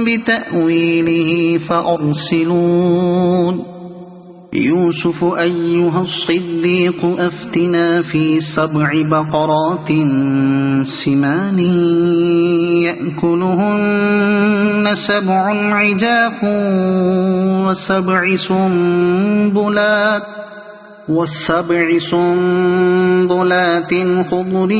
بتأويله فأرسلون يوسف أيها الصديق أفتنا في 7 بقرات سمان يأكلهن 7 عجاف و7 سنبلات والسبع سنبلات خضر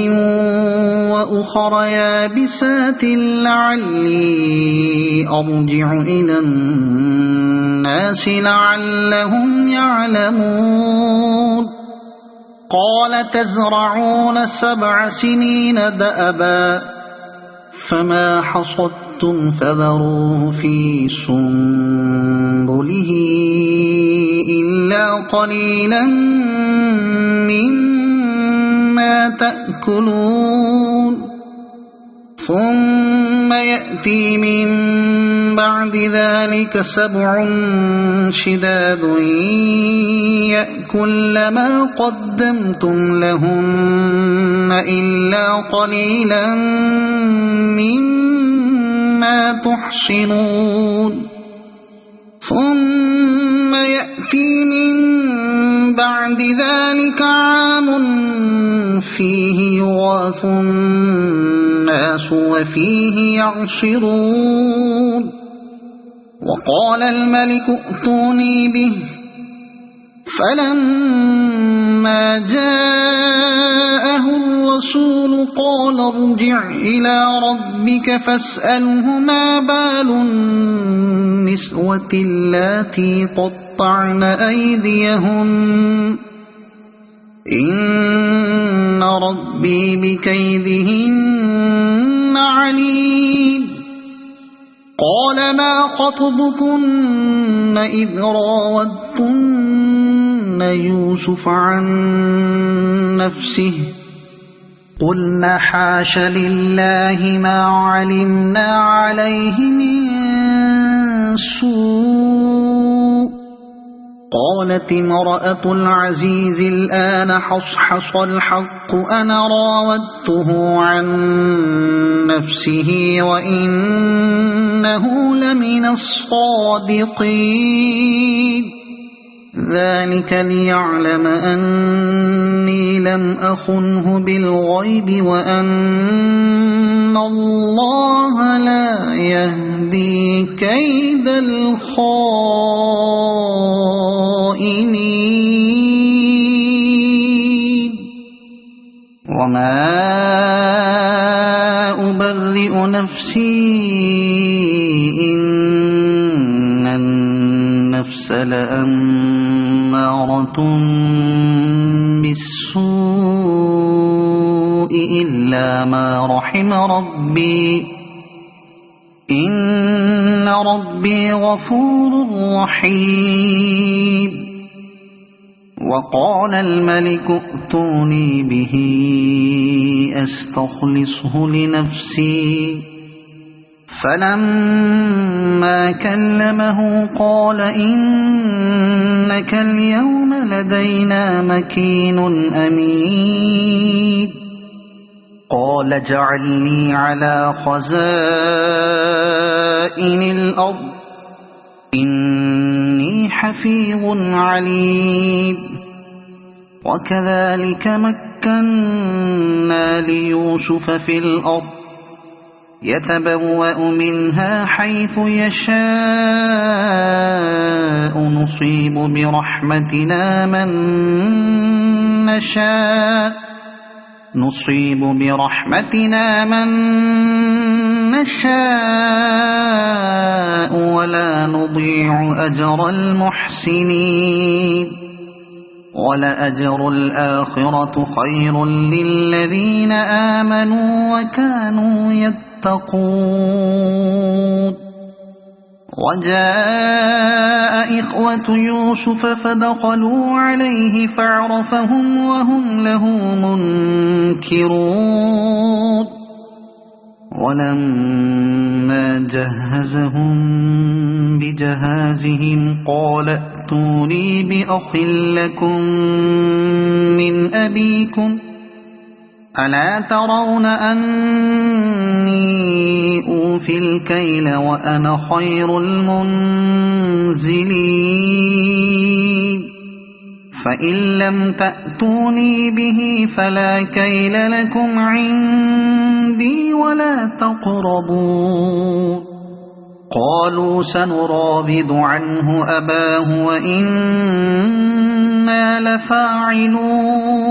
وأخر يابسات لعلي أرجع إلى الناس لعلهم يعلمون قال تزرعون 7 سنين دأبا فما حصدتم فذروه في سنبله إلا قليلا مما تأكلون ثم يأتي من بعد ذلك 7 شداد يأكل ما قدمتم لهن إلا قليلا مما تحصنون ثم يأتي من بعد ذلك عام فيه يغاث الناس وفيه يعصرون وقال الملك ائتوني به فلما جاءه الرسول قال ارجع إلى ربك فاسأله ما بال النسوة اللاتي قطعن أيديهن إن ربي بكيدهن عليم قال ما خطبكن إذ راودتن يوسف عن نفسه قلنا حاش لله ما علمنا عليه من سوء قالت امرأة العزيز الآن حصحص الحق أنا راودته عن نفسه وإنه لمن الصادقين ذلك ليعلم أني لم أخنه بالغيب وأن الله لا يهدي كيد الخائنين وما أبرئ نفسي إن النفس لأمارة بالسوء إلا ما رحم ربي إن ربي غفور رحيم وقال الملك ائتوني به أستخلصه لنفسي فلما كلمه قال إنك اليوم لدينا مكين أمين قال اجعلني على خزائن الأرض إني حفيظ عليم وكذلك مكنا ليوسف في الأرض يتبوأ منها حيث يشاء نصيب برحمتنا من نشاء ولا نضيع أجر المحسنين ولأجر الآخرة خير للذين آمنوا وكانوا يتقون وجاء إخوة يوسف فدخلوا عليه فعرفهم وهم له منكرون ولما جهزهم بجهازهم قال ائتوني بأخ لكم من أبيكم ألا ترون أني أوفي الكيل وأنا خير المنزلين فإن لم تأتوني به فلا كيل لكم عندي ولا تقربون قالوا سنراود عنه أباه وإنا إنا لفاعلون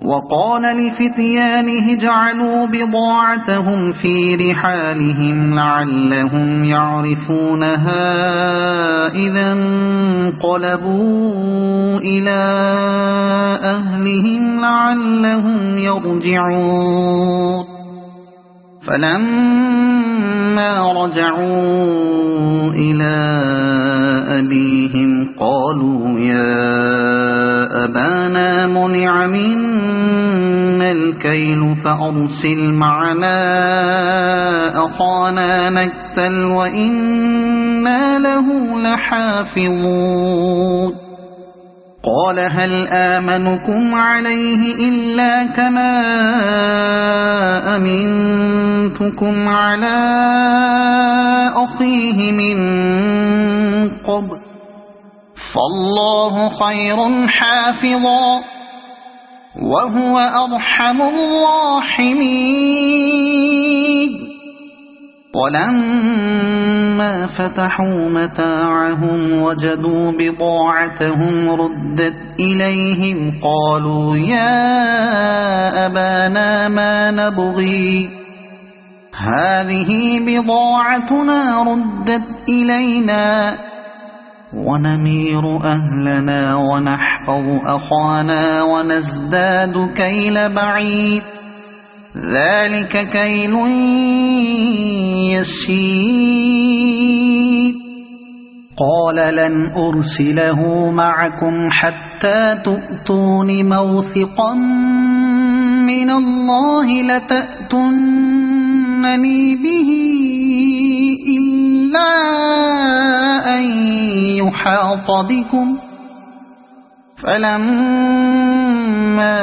وقال لفتيانه اجعلوا بضاعتهم في رحالهم لعلهم يعرفونها إذا انقلبوا إلى أهلهم لعلهم يرجعون فلما رجعوا إلى أبيهم قالوا يا أبانا منع منا الكيل فأرسل معنا أخانا نكتل وإنا له لحافظون قال هل آمنكم عليه إلا كما أمنتكم على أخيه من قبل فالله خير حافظا وهو أرحم الراحمين ولما فتحوا متاعهم وجدوا بضاعتهم ردت إليهم قالوا يا أبانا ما نبغي هذه بضاعتنا ردت إلينا ونمير أهلنا ونحفظ أخانا ونزداد كيل بعيد ذلك كيل يسير قال لن أرسله معكم حتى تؤتون موثقا من الله لتأتونني به إلا أن يحاط بكم فلما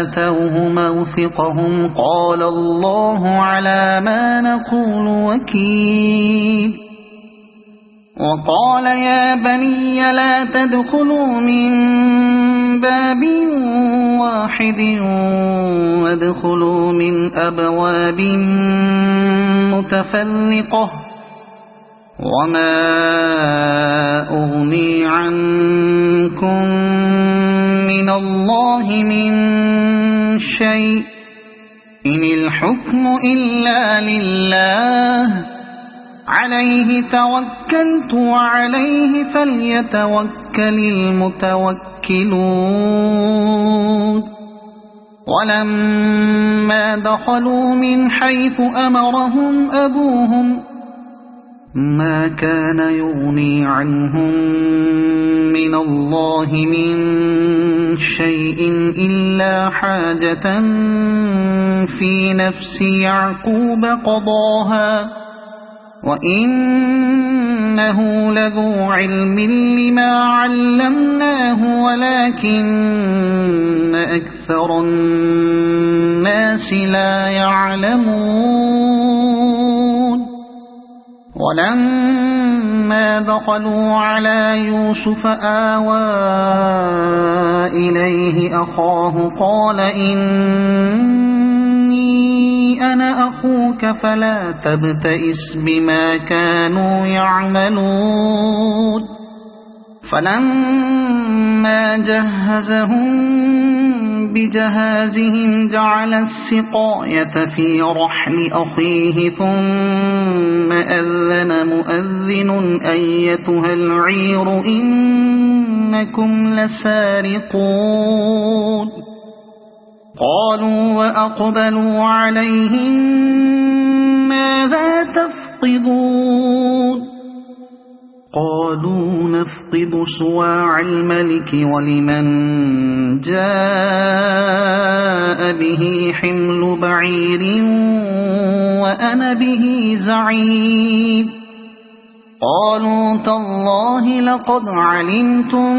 آتوه موثقهم قال الله على ما نقول وكيل وقال يا بني لا تدخلوا من باب واحد وادخلوا من أبواب متفرقة وما أغني عنكم من الله من شيء إن الحكم إلا لله عليه توكلت وعليه فليتوكل المتوكلون ولما دخلوا من حيث أمرهم أبوهم ما كان يغني عنهم من الله من شيء إلا حاجة في نفس يعقوب قضاها وإنه لذو علم لما علمناه ولكن أكثر الناس لا يعلمون ولما دخلوا على يوسف آوى إليه أخاه قال إني أنا أخوك فلا تبتئس بما كانوا يعملون فلما جهزهم بجهازهم جعل السقاية في رحل أخيه ثم أذن مؤذن أيتها العير إنكم لسارقون قالوا وأقبلوا عليهم ماذا تفقدون قالوا نفقد صواع الملك ولمن جاء به حمل بعير وأنا به زعيم قالوا تالله لقد علمتم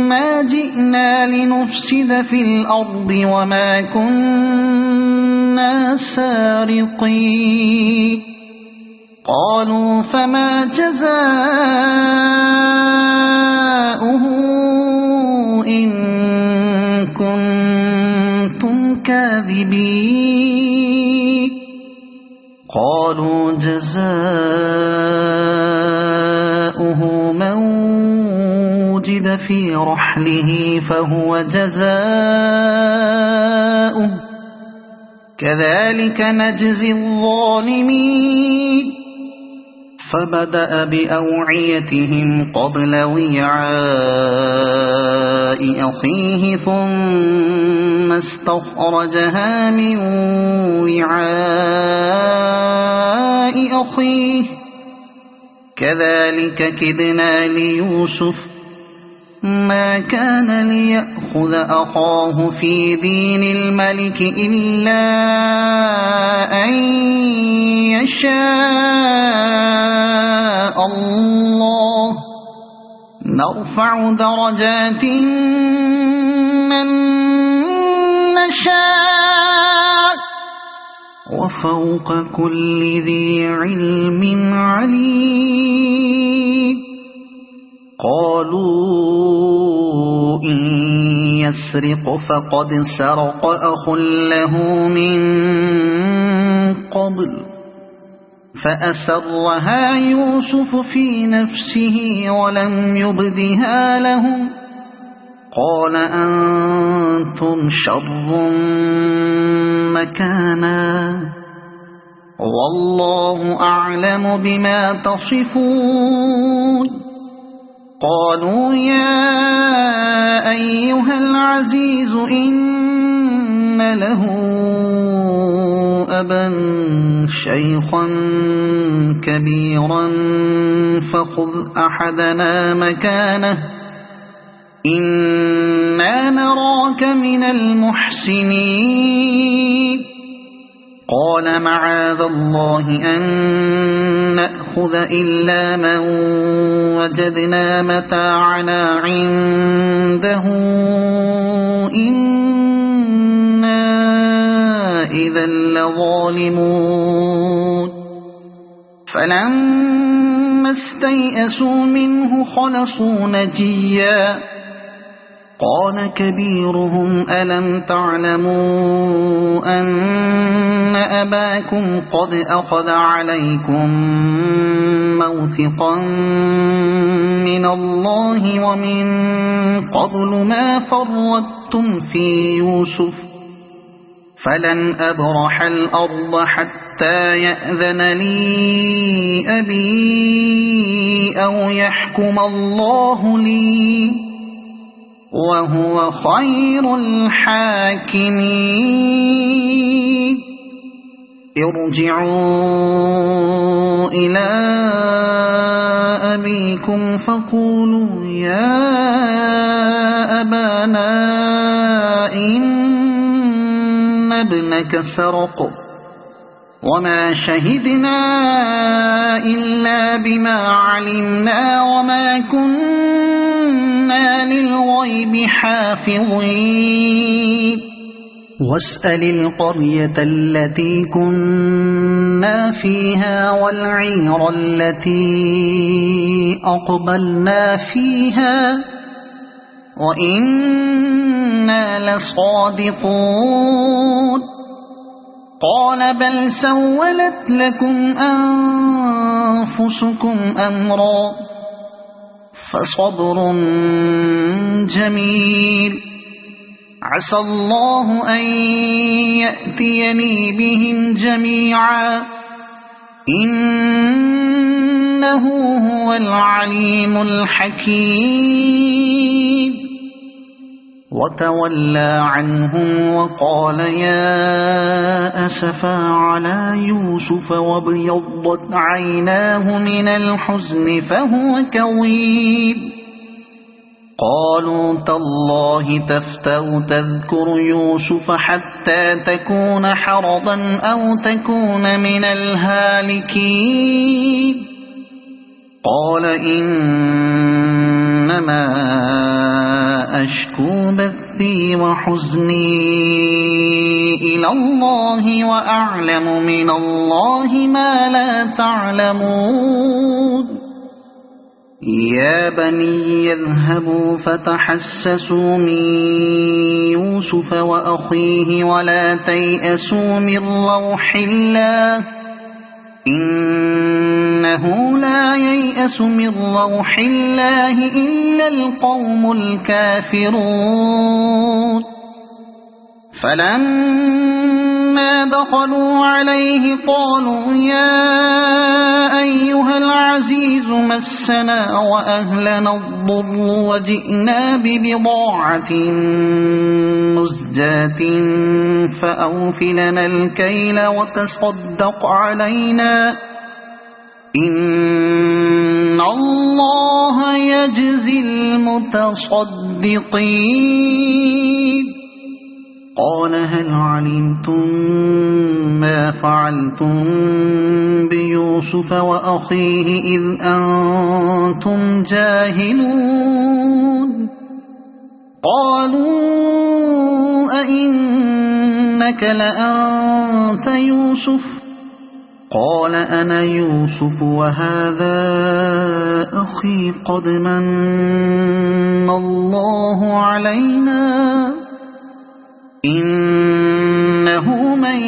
ما جئنا لنفسد في الأرض وما كنا سارقين قالوا فما جزاؤه إن كنتم كاذبين قالوا جزاؤه من في رحله فهو جزاؤه كذلك نجزي الظالمين فبدأ بأوعيتهم قبل وعاء أخيه ثم استخرجها من وعاء أخيه كذلك كدنا ليوسف ما كان ليأخذ أخاه في دين الملك إلا أن يشاء الله نرفع درجات من نشاء وفوق كل ذي علم عليم قالوا إن يسرق فقد سرق أخ له من قبل فأسرها يوسف في نفسه ولم يبدها لهم قال أنتم شر مكانا والله أعلم بما تصفون قالوا يا أيها العزيز إن له أبا شيخا كبيرا فخذ أحدنا مكانه إنا نراك من المحسنين قال معاذ الله أن نأخذ إلا من وجدنا متاعنا عنده إنا إذا لظالمون فلما استيئسوا منه خلصوا نجيا قال كبيرهم ألم تعلموا أن أباكم قد أخذ عليكم موثقا من الله ومن قبل ما فرطتم في يوسف فلن أبرح الأرض حتى يأذن لي أبي أو يحكم الله لي وهو خير الحاكمين ارجعوا إلى أبيكم فقولوا يا أبانا إن ابنك سرق وما شهدنا إلا بما علمنا وما كنا للغيب حافظين واسأل القرية التي كنا فيها والعير التي أقبلنا فيها وإنا لصادقون قال بل سولت لكم أنفسكم أمرا فصبر جميل عسى الله أن يأتيني بهم جميعا إنه هو العليم الحكيم وتولى عنهم وقال يا أسفا على يوسف وابيضت عيناه من الحزن فهو كظيم قالوا تالله تفتأ تذكر يوسف حتى تكون حرضا أو تكون من الهالكين قال إنما أشكو بثي وحزني إلى الله وأعلم من الله ما لا تعلمون يا بني يذهبوا فتحسسوا من يوسف وأخيه ولا تيأسوا من روح الله إنا إنه لا ييأس من روح الله إلا القوم الكافرون فلما دخلوا عليه قالوا يا أيها العزيز مسنا وأهلنا الضر وجئنا ببضاعة مزجاة فأوف لنا الكيل وتصدق علينا إن الله يجزي المتصدقين قال هل علمتم ما فعلتم بيوسف وأخيه إذ أنتم جاهلون قالوا أئنك لأنت يوسف قال أنا يوسف وهذا أخي قد من الله علينا إنه من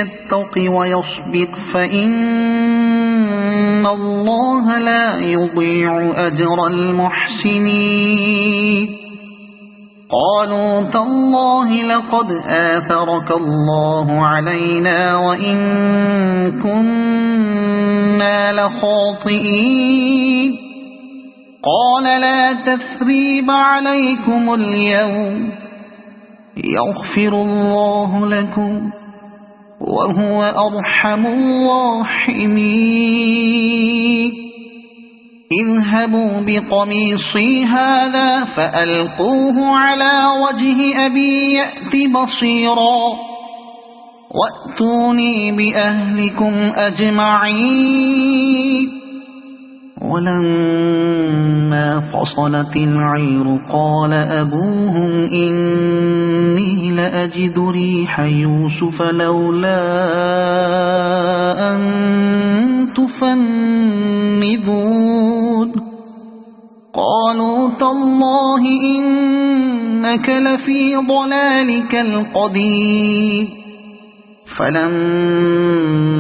يتق ويصبر فإن الله لا يضيع أجر المحسنين قالوا تالله لقد آثرك الله علينا وإن كنا لخاطئين قال لا تثريب عليكم اليوم يغفر الله لكم وهو أرحم الراحمين اذهبوا بقميصي هذا فألقوه على وجه أبي يأت بصيرا وأتوني بأهلكم أجمعين ولما فصلت العير قال أبوهم إني لأجد ريح يوسف لولا أن تفندون قالوا تالله إنك لفي ضلالك القديم فلما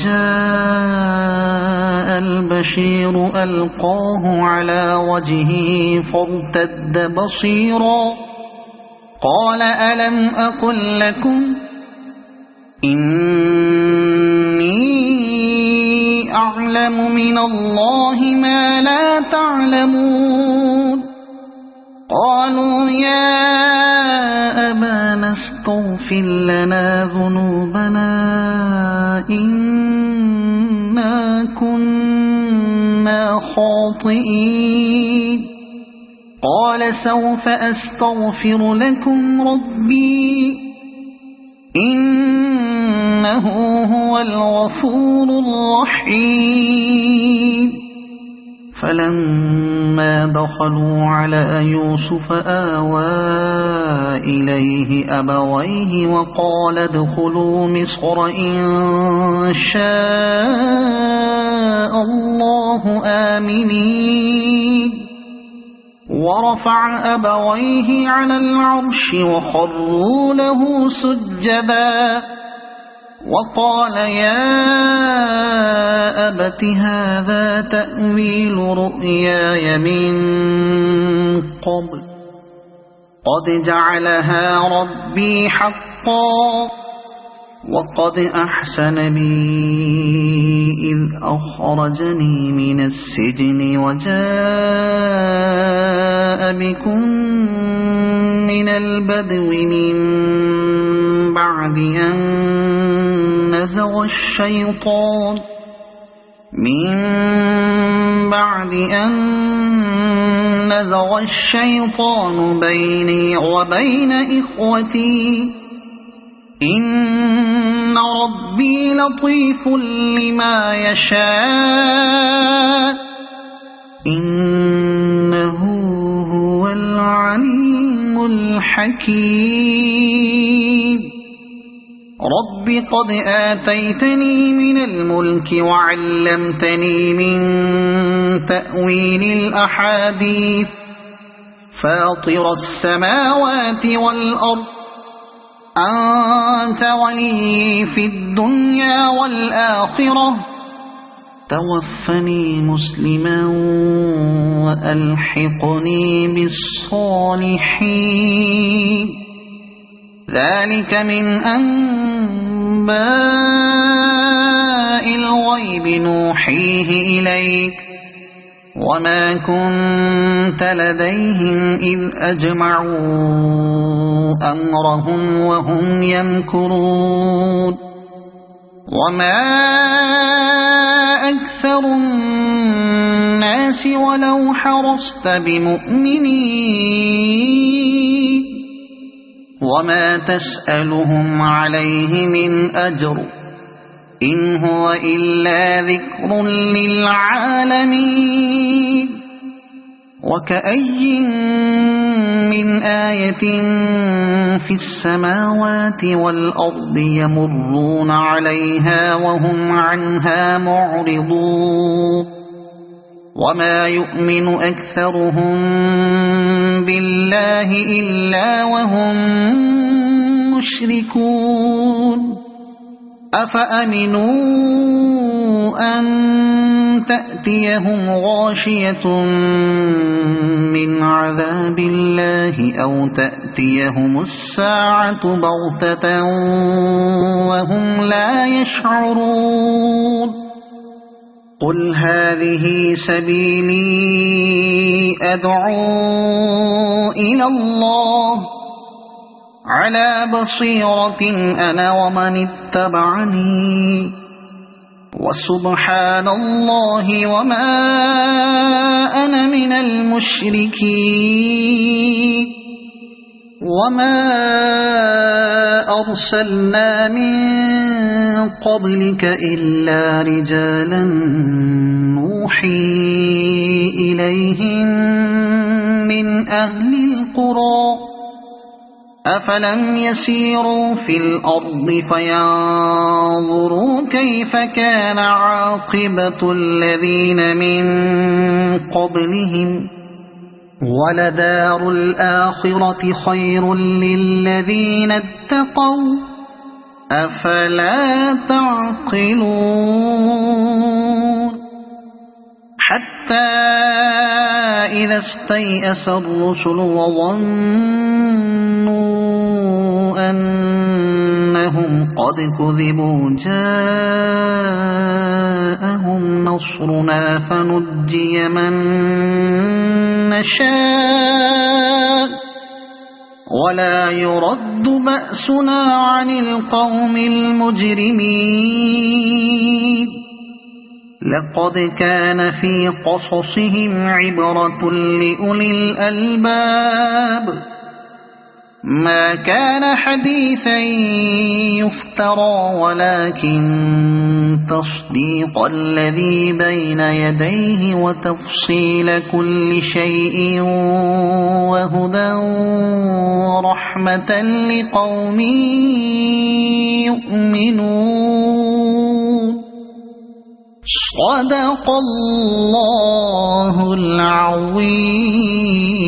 جاء البشير ألقاه على وجهه فارتد بصيرا قال ألم أقل لكم إني أعلم من الله ما لا تعلمون قالوا يا أبانا استغفر لنا ذنوبنا إنا كنا خاطئين قال سوف أستغفر لكم ربي إنه هو الغفور الرحيم فلما دخلوا على يوسف آوى إليه أبويه وقال ادخلوا مصر إن شاء الله آمنين ورفع أبويه على العرش وخروا له سجدا وقال يا أبت هذا تأويل رؤياي من قبل قد جعلها ربي حقا وقد أحسن بي إذ أخرجني من السجن وجاء بكم من البدو من بعد أن نزغ الشيطان بيني وبين إخوتي إن ربي لطيف لما يشاء إنه هو العليم الحكيم رب قد آتيتني من الملك وعلمتني من تأويل الأحاديث فاطر السماوات والأرض أنت ولي في الدنيا والآخرة توفني مسلما وألحقني بالصالحين ذلك من أنباء الغيب نوحيه إليك وما كنت لديهم إذ أجمعوا أمرهم وهم يمكرون وما أكثر الناس ولو حرصت بمؤمنين وما تسألهم عليه من أجر إن هو إلا ذكر للعالمين وكأي من آية في السماوات والأرض يمرون عليها وهم عنها معرضون وما يؤمن أكثرهم بالله إلا وهم مشركون أفأمنوا أن تأتيهم غاشية من عذاب الله أو تأتيهم الساعة بغتة وهم لا يشعرون قل هذه سبيلي أدعو إلى الله على بصيرة أنا ومن اتبعني وسبحان الله وما أنا من المشركين وما أرسلنا من قبلك إلا رجالا نوحي إليهم من أهل القرى أفلم يسيروا في الأرض فينظروا كيف كان عاقبة الذين من قبلهم ولدار الآخرة خير للذين اتقوا أفلا تعقلون حتى إذا استيأس الرسل وظنوا أنهم قد كذبوا جاءهم نصرنا فنجي من نشاء ولا يرد بأسنا عن القوم المجرمين لقد كان في قصصهم عبرة لأولي الألباب ما كان حديثا يفترى ولكن تصديق الذي بين يديه وتفصيل كل شيء وهدى ورحمة لقوم يؤمنون صدق الله العظيم.